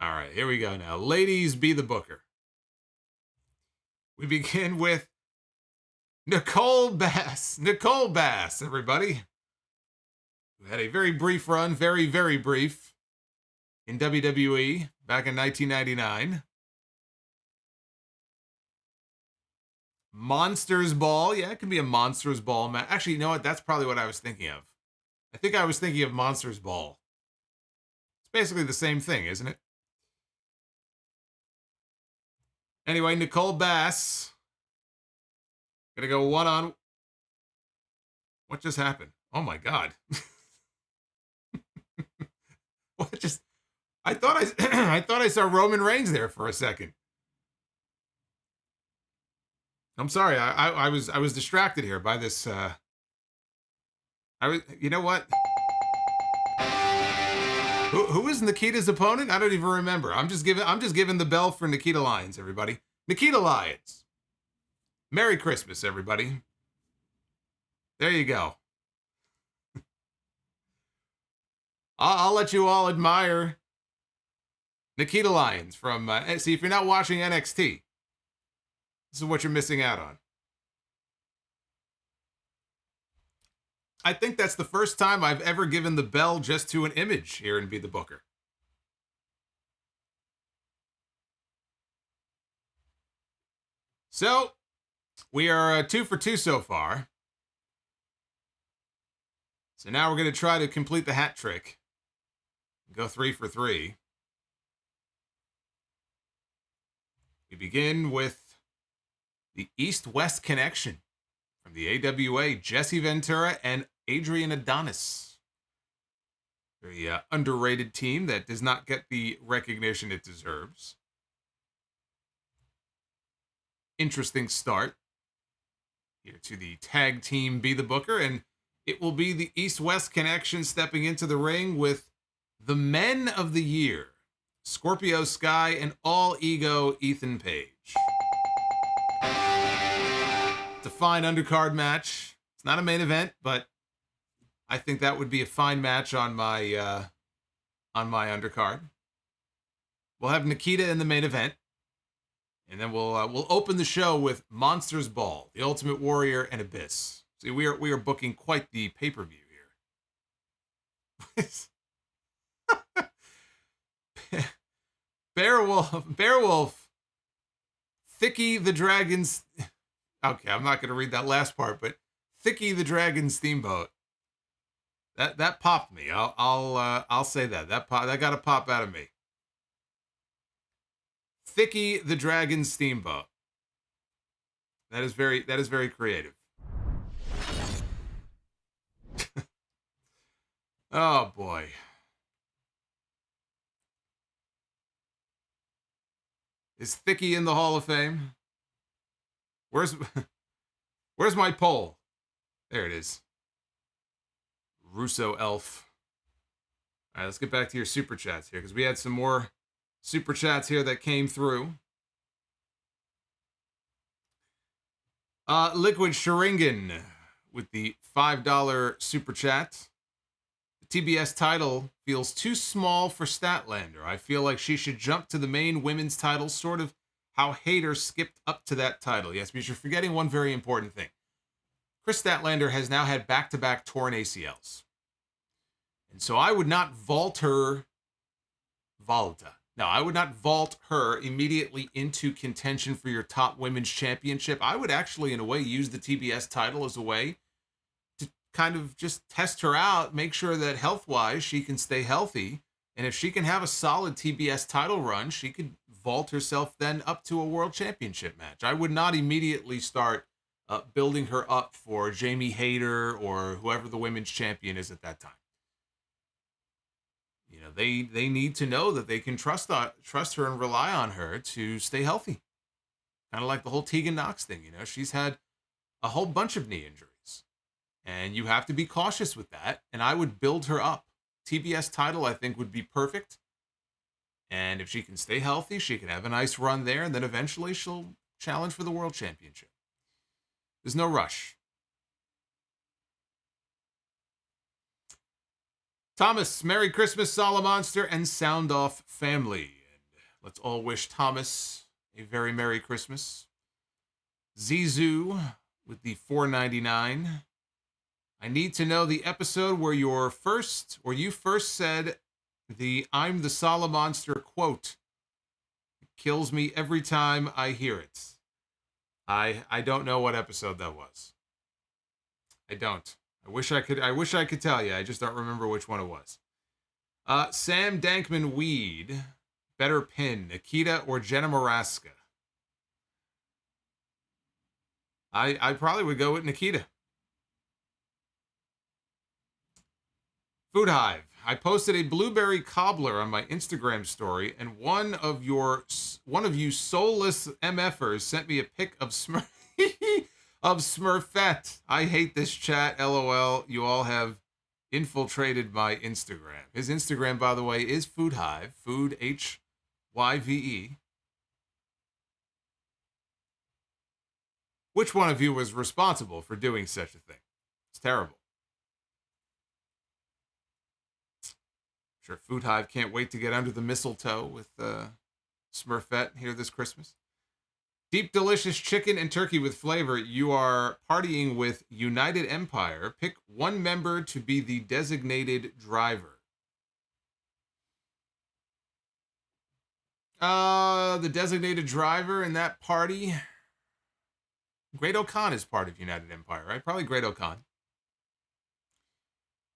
All right, here we go now. Ladies, Be the Booker. We begin with Nicole Bass. Nicole Bass, everybody. Who had a very brief run, very, very brief, in WWE back in 1999. Monsters Ball. Yeah, it can be a Monsters Ball match. Actually, you know what? That's probably what I was thinking of. I think I was thinking of Monsters Ball. It's basically the same thing, isn't it? Anyway, Nicole Bass. Gonna go one-on. What just happened? Oh my God. What just... I thought I saw Roman Reigns there for a second. I'm sorry. I was distracted here by this. You know what? Who is Nikita's opponent? I don't even remember. I'm just giving the bell for Nikita Lyons, everybody. Nikita Lyons. Merry Christmas, everybody. There you go. I'll let you all admire Nikita Lyons from. See, if you're not watching NXT. This is what you're missing out on. I think that's the first time I've ever given the bell just to an image here in Be the Booker. So, we are 2 for 2 so far. So now we're going to try to complete the hat trick. Go 3 for 3. We begin with the East-West Connection from the AWA, Jesse Ventura and Adrian Adonis. Very underrated team that does not get the recognition it deserves. Interesting start here to the tag team Be the Booker, and it will be the East-West Connection stepping into the ring with the Men of the Year, Scorpio Sky and All Ego Ethan Page. It's a fine undercard match. It's not a main event, but I think that would be a fine match on my undercard. We'll have Nikita in the main event, and then we'll open the show with Monsters Ball, the Ultimate Warrior, and Abyss. See, we are booking quite the pay-per-view here. Beowulf, Thicky the Dragon's. Okay, I'm not going to read that last part, but Thicky the Dragon Steamboat. That popped me. I'll say that that got a pop out of me. Thicky the Dragon Steamboat. That is very creative. Oh boy. Is Thicky in the Hall of Fame? Where's where's my poll? There it is. Russo elf. All right, let's get back to your super chats here because we had some more super chats here that came through. Liquid Sharingan with the $5 super chat. The TBS title feels too small for Statlander. I feel like she should jump to the main women's title, sort of how Hayter skipped up to that title. Yes, because you're forgetting one very important thing. Chris Statlander has now had back-to-back torn ACLs. And so I would not vault her... No, I would not vault her immediately into contention for your top women's championship. I would actually, in a way, use the TBS title as a way to kind of just test her out, make sure that health-wise she can stay healthy. And if she can have a solid TBS title run, she could vault herself then up to a world championship match. I would not immediately start building her up for Jamie Hayter or whoever the women's champion is at that time. You know, they need to know that they can trust her and rely on her to stay healthy. Kind of like the whole Tegan Knox thing, you know. She's had a whole bunch of knee injuries. And you have to be cautious with that. And I would build her up. TBS title, I think, would be perfect. And if she can stay healthy, she can have a nice run there. And then eventually she'll challenge for the world championship. There's no rush. Thomas, Merry Christmas, Solomonster, and Sound Off family. And let's all wish Thomas a very Merry Christmas. Zizu with the $4.99. I need to know the episode where you first said the "I'm the Solomonster" quote. It kills me every time I hear it. I don't know what episode that was. I don't. I wish I could tell you. I just don't remember which one it was. Sam Dankman Weed. Better pin, Nikita or Jenna Maraska? I probably would go with Nikita. Food Hive. I posted a blueberry cobbler on my Instagram story, and one of you soulless MFers sent me a pic of Smurfette. I hate this chat, LOL. You all have infiltrated my Instagram. His Instagram, by the way, is Food Hive. Food, Hyve. Which one of you was responsible for doing such a thing? It's terrible. Sure, Food Hive can't wait to get under the mistletoe with Smurfette here this Christmas. Deep delicious chicken and turkey with flavor. You are partying with United Empire. Pick one member to be the designated driver. The designated driver in that party. Great O'Khan is part of United Empire, right? Probably Great O'Khan.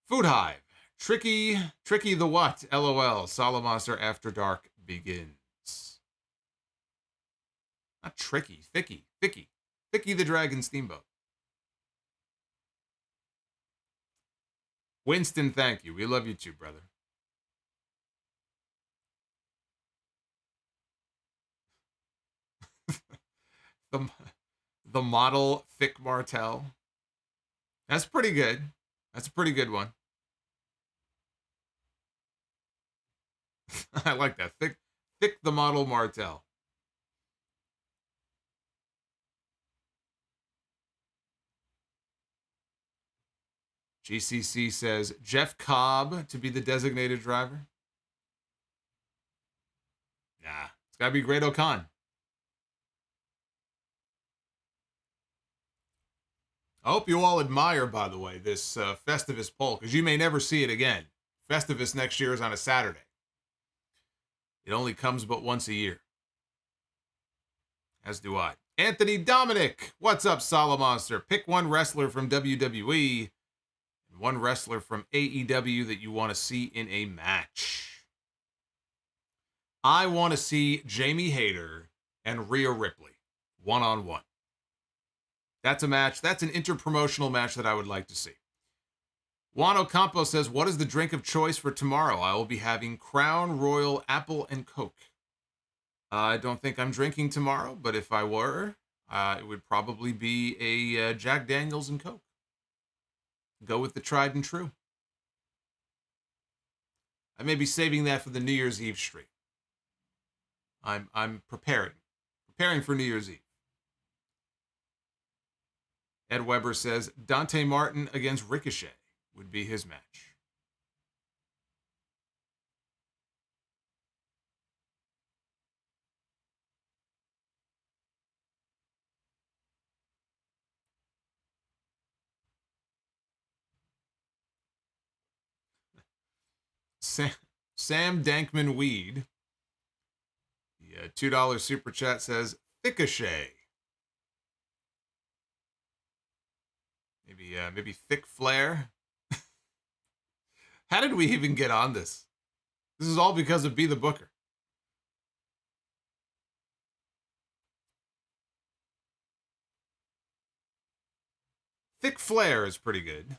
Food Hive. Tricky the what? LOL. Solomonster After Dark begins. Not tricky. Thicky the Dragon Steamboat. Winston, thank you. We love you too, brother. the model Thick Martel. That's pretty good. That's a pretty good one. I like that. Thick the model Martel. GCC says Jeff Cobb to be the designated driver. Nah, it's got to be Great O'Khan. I hope you all admire, by the way, this Festivus poll, because you may never see it again. Festivus next year is on a Saturday. It only comes but once a year. As do I. Anthony Dominic, what's up, Solomonster? Pick one wrestler from WWE and one wrestler from AEW that you want to see in a match. I want to see Jamie Hayter and Rhea Ripley one-on-one. That's a match. That's an interpromotional match that I would like to see. Juan Ocampo says, what is the drink of choice for tomorrow? I will be having Crown Royal Apple and Coke. I don't think I'm drinking tomorrow, but if I were, It would probably be a Jack Daniels and Coke. Go with the tried and true. I may be saving that for the New Year's Eve stream. I'm preparing for New Year's Eve. Ed Weber says Dante Martin against Ricochet would be his match. Sam Dankman Weed, the $2 super chat says Thickochet. Maybe Thick Flair. How did we even get on this? This is all because of Be the Booker. Thick Flair is pretty good.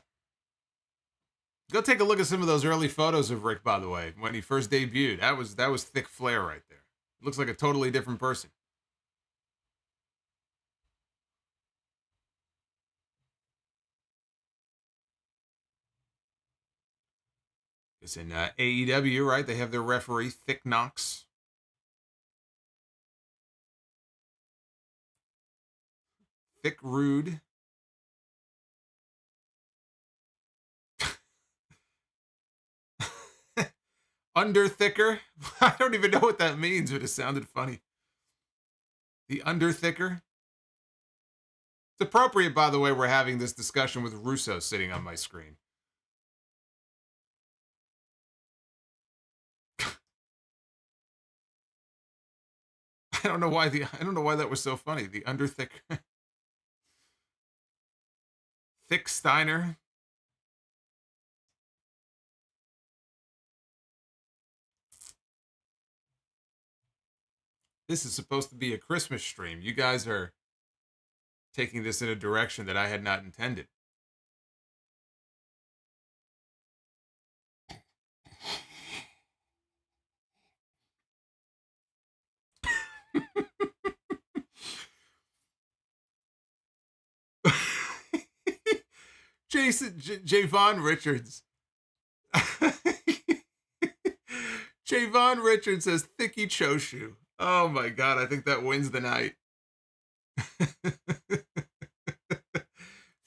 Go take a look at some of those early photos of Rick, by the way, when he first debuted. That was Thick Flair right there. It looks like a totally different person. It's in AEW, right? They have their referee, Thick Knox. Thick Rude. Under Thicker. I don't even know what that means, but it sounded funny. The Under Thicker. It's appropriate, by the way, we're having this discussion with Russo sitting on my screen. I don't know why that was so funny. The Under Thicker. Thick Steiner. This is supposed to be a Christmas stream. You guys are taking this in a direction that I had not intended. Javon Richards. Javon Richards says Thicky Choshu. Oh my God, I think that wins the night.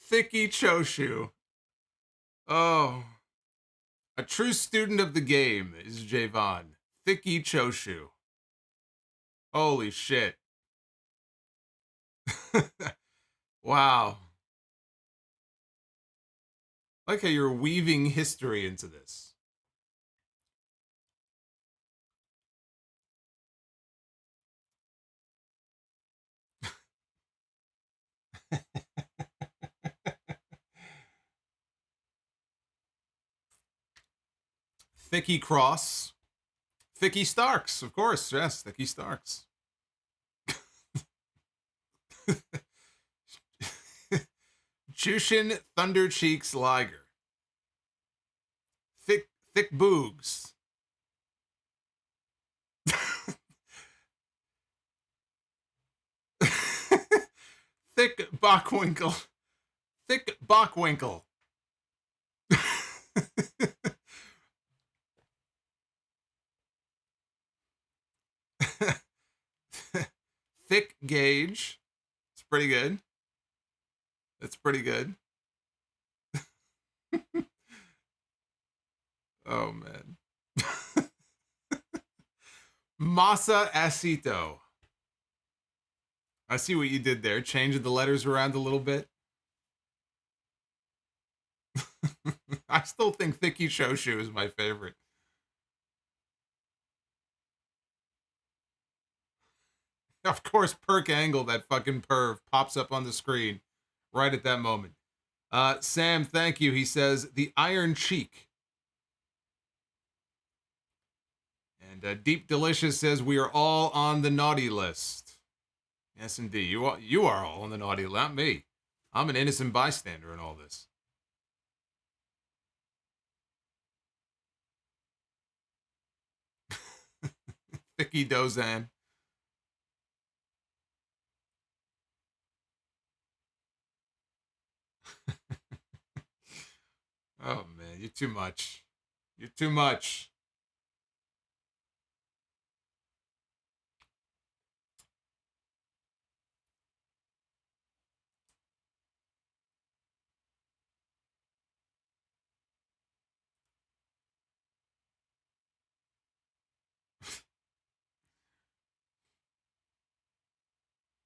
Thicky Choshu. Oh. A true student of the game is Javon. Thicky Choshu. Holy shit. Wow. I like how you're weaving history into this. Thicky Cross. Thicky Starks, of course. Yes, Thicky Starks. Jushin Thunder Cheeks Liger. Thick Boogs. Thick Bockwinkel. Thick Bockwinkel. Thick Gauge. It's pretty good. It's pretty good. Oh, man. Masa Acito. I see what you did there. Changing the letters around a little bit. I still think Thicky Shoshu is my favorite. Of course, Perk Angle, that fucking perv, pops up on the screen right at that moment. Sam, thank you. He says, the Iron Cheek. And Deep Delicious says, we are all on the naughty list. Yes, indeed. You are all on the naughty list, not me. I'm an innocent bystander in all this. Thicky Dozan. Oh, man, you're too much. You're too much.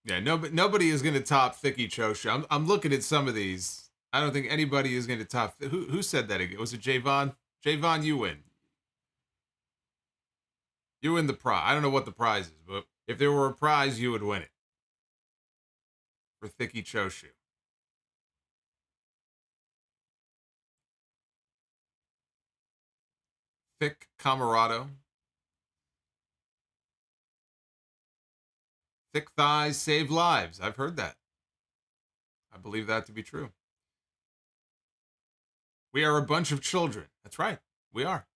Yeah, nobody is going to top Thicky Chosha. I'm looking at some of these. I don't think anybody is going to top. Who said that again? Was it Javon? Javon, you win. You win the prize. I don't know what the prize is, but if there were a prize, you would win it. For Thicky Choshu. Thick Camarado. Thick thighs save lives. I've heard that. I believe that to be true. We are a bunch of children. That's right. We are.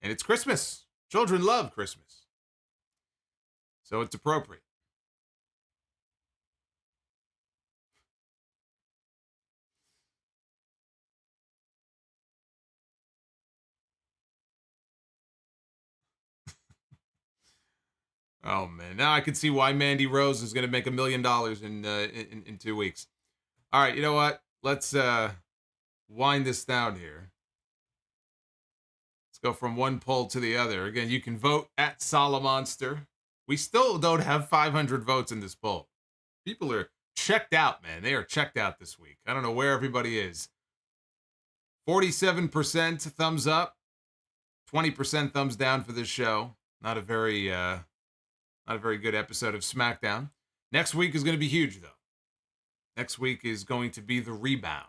And it's Christmas. Children love Christmas. So it's appropriate. Oh, man. Now I can see why Mandy Rose is going to make $1 million in 2 weeks. All right, you know what? Let's wind this down here. Let's go from one poll to the other. Again, you can vote at Solomonster. We still don't have 500 votes in this poll. People are checked out, man. They are checked out this week. I don't know where everybody is. 47% thumbs up, 20% thumbs down for this show. Not a very good episode of SmackDown. Next week is going to be huge, though. Next week is going to be the rebound.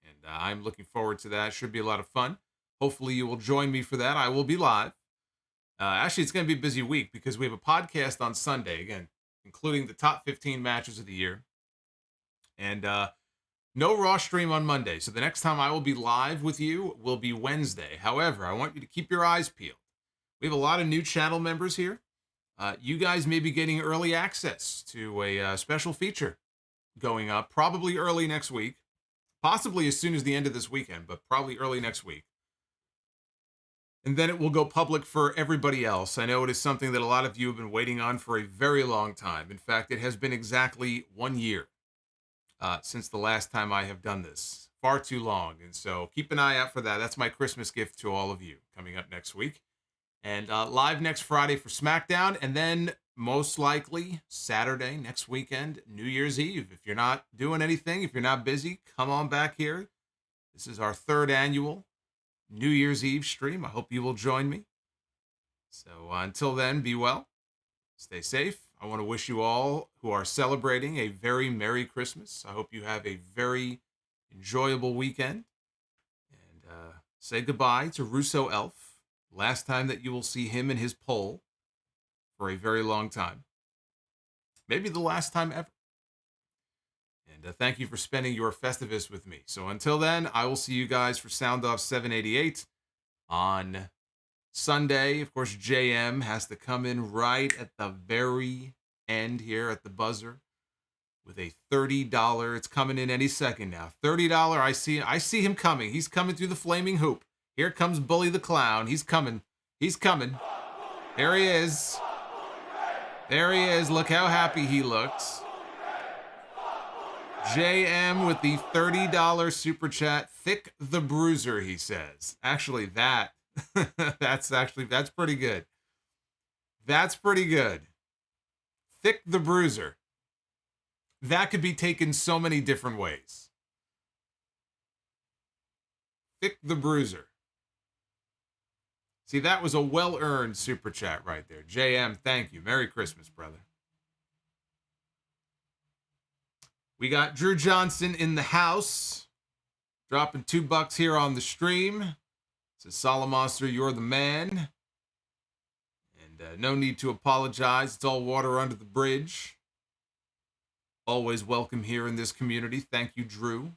And I'm looking forward to that. Should be a lot of fun. Hopefully you will join me for that. I will be live. Actually, it's going to be a busy week because we have a podcast on Sunday, again, including the top 15 matches of the year. And no Raw stream on Monday. So the next time I will be live with you will be Wednesday. However, I want you to keep your eyes peeled. We have a lot of new channel members here. You guys may be getting early access to a special feature going up probably early next week. Possibly as soon as the end of this weekend, but probably early next week. And then it will go public for everybody else. I know it is something that a lot of you have been waiting on for a very long time. In fact, it has been exactly 1 year since the last time I have done this. Far too long. And so keep an eye out for that. That's my Christmas gift to all of you coming up next week. And live next Friday for SmackDown. And then most likely Saturday next weekend, New Year's Eve. If you're not doing anything, if you're not busy, come on back here. This is our 3rd annual New Year's Eve stream. I hope you will join me. So until then, be well. Stay safe. I want to wish you all who are celebrating a very Merry Christmas. I hope you have a very enjoyable weekend. And say goodbye to Russo Elf. Last time that you will see him in his pole for a very long time. Maybe the last time ever. And thank you for spending your Festivus with me. So until then, I will see you guys for Sound Off 788 on Sunday. Of course, JM has to come in right at the very end here at the buzzer with a $30. It's coming in any second now. $30. I see him coming. He's coming through the flaming hoop. Here comes Bully the Clown. He's coming. He's coming. There he is. There he is. Look how happy he looks. JM with the $30 super chat. Thick the Bruiser, he says. Actually, that's pretty good. That's pretty good. Thick the Bruiser. That could be taken so many different ways. Thick the Bruiser. See, that was a well-earned super chat right there. JM, thank you. Merry Christmas, brother. We got Drew Johnson in the house, dropping $2 here on the stream. Says, Solomonster, you're the man. And no need to apologize. It's all water under the bridge. Always welcome here in this community. Thank you, Drew.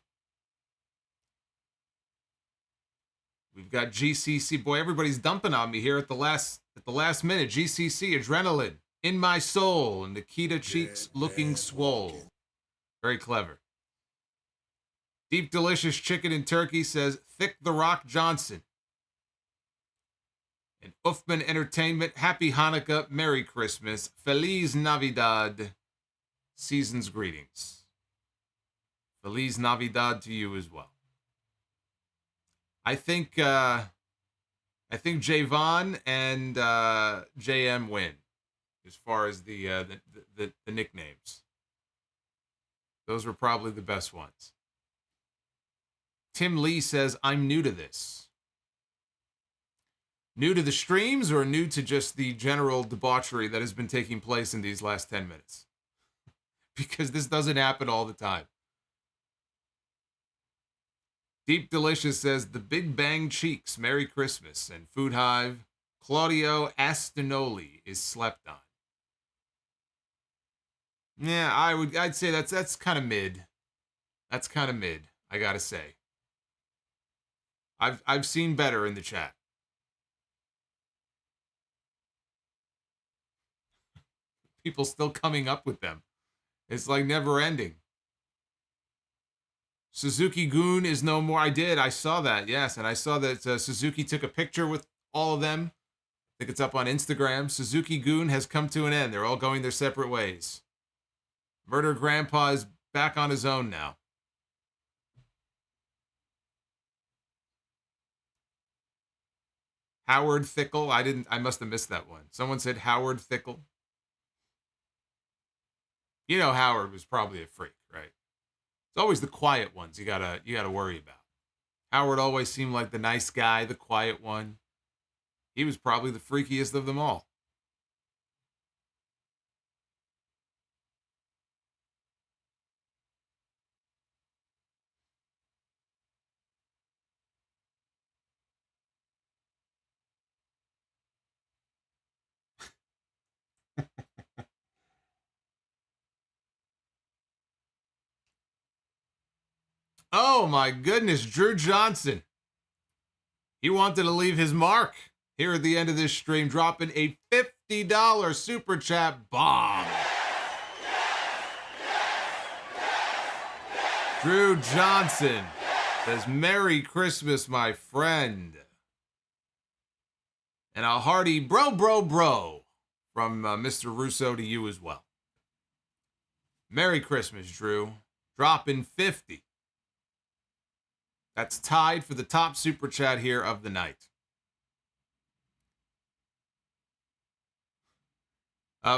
We've got GCC. Boy, everybody's dumping on me here at the last minute. GCC, adrenaline in my soul, and Nikita cheeks looking swole. Very clever. Deep Delicious Chicken and Turkey says, Thick the Rock Johnson. And Uffman Entertainment, Happy Hanukkah, Merry Christmas, Feliz Navidad, season's greetings. Feliz Navidad to you as well. I think Javon and JM win as far as the nicknames. Those were probably the best ones. Tim Lee says, I'm new to this. New to the streams or new to just the general debauchery that has been taking place in these last 10 minutes? Because this doesn't happen all the time. Deep Delicious says, The Big Bang Cheeks, Merry Christmas. And Food Hive, Claudio Astinoli is slept on. Yeah, I'd say that's kind of mid. That's kind of mid, I gotta say. I've seen better in the chat. People still coming up with them. It's like never ending. Suzuki Goon is no more. I saw that, yes. And I saw that Suzuki took a picture with all of them. I think it's up on Instagram. Suzuki Goon has come to an end. They're all going their separate ways. Murder Grandpa is back on his own now. Howard Thickle. I must have missed that one. Someone said Howard Thickle. You know Howard was probably a freak, right? It's always the quiet ones you gotta worry about. Howard always seemed like the nice guy, the quiet one. He was probably the freakiest of them all. Oh my goodness, Drew Johnson. He wanted to leave his mark here at the end of this stream, dropping a $50 super chat bomb. Drew Johnson says, Merry Christmas, my friend. And a hearty bro from Mr. Russo to you as well. Merry Christmas, Drew. Dropping 50. That's tied for the top super chat here of the night.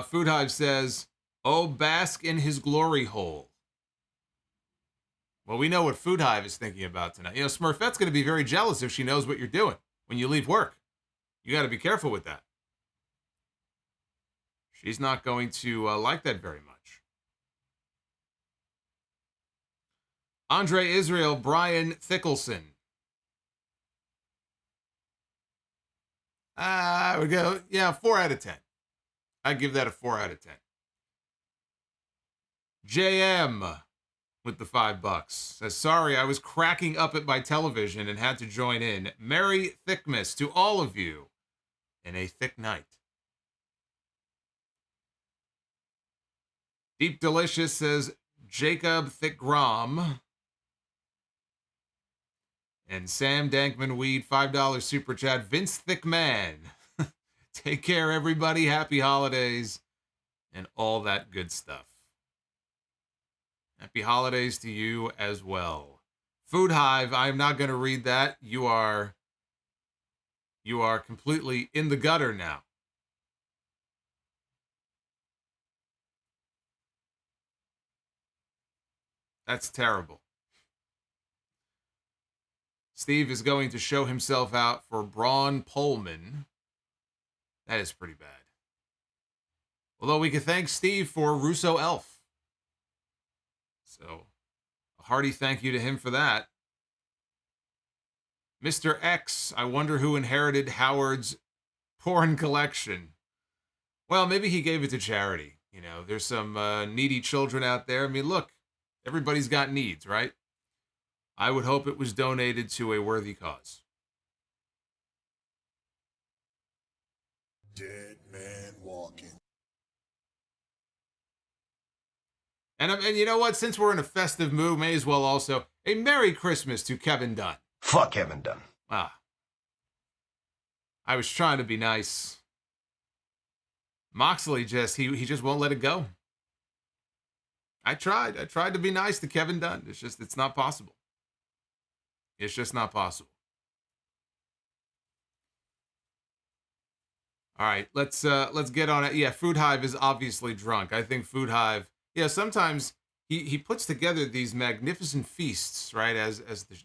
Food Hive says, oh, bask in his glory hole. Well, we know what Food Hive is thinking about tonight. You know, Smurfette's going to be very jealous if she knows what you're doing when you leave work. You got to be careful with that. She's not going to like that very much. Andre Israel, Brian Thickelson. I would go, 4 out of 10. I'd give that a 4 out of 10. JM with the $5 says, sorry, I was cracking up at my television and had to join in. Merry Thickmas to all of you in a thick night. Deep Delicious says, Jacob Thickgrom. And Sam Dankman Weed, $5 super chat. Vince Thickman. Take care, everybody. Happy holidays and all that good stuff. Happy holidays to you as well. Food Hive, I'm not going to read that. You are completely in the gutter now. That's terrible. Steve is going to show himself out for Braun Pullman. That is pretty bad. Although we could thank Steve for Russo Elf. So, a hearty thank you to him for that. Mr. X, I wonder who inherited Howard's porn collection. Well, maybe he gave it to charity. You know, there's some needy children out there. I mean, look, everybody's got needs, right? I would hope it was donated to a worthy cause. Dead man walking. And you know what? Since we're in a festive mood, may as well also a Merry Christmas to Kevin Dunn. Fuck Kevin Dunn. Ah. I was trying to be nice. Moxley he just won't let it go. I tried to be nice to Kevin Dunn. It's not possible. It's just not possible. All right, let's get on it. Yeah, Food Hive is obviously drunk. I think Food Hive, sometimes he puts together these magnificent feasts, right, as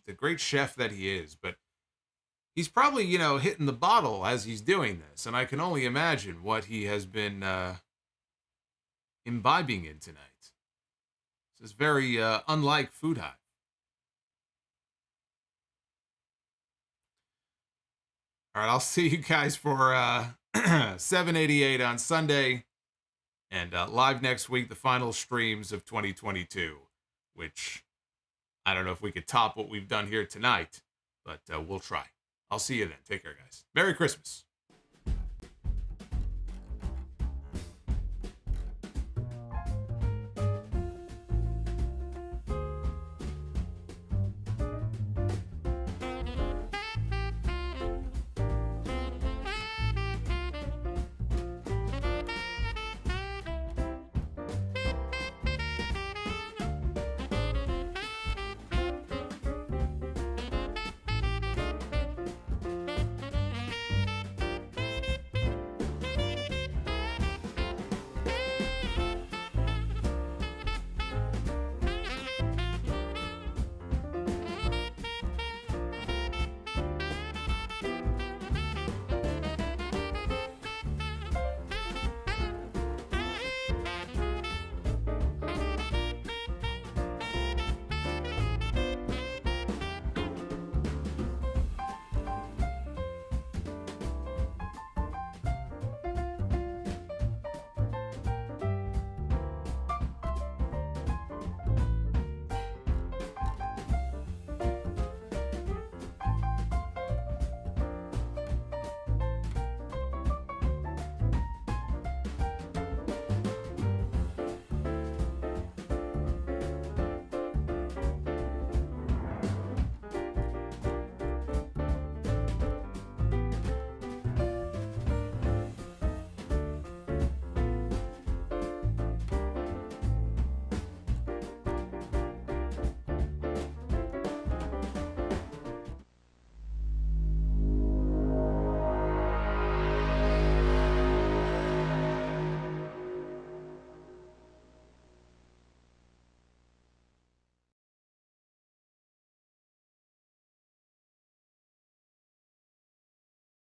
the great chef that he is, but he's probably, hitting the bottle as he's doing this, and I can only imagine what he has been imbibing in tonight. This is very unlike Food Hive. All right, I'll see you guys for 788 on Sunday, and live next week, the final streams of 2022, which I don't know if we could top what we've done here tonight, but we'll try. I'll see you then. Take care, guys. Merry Christmas.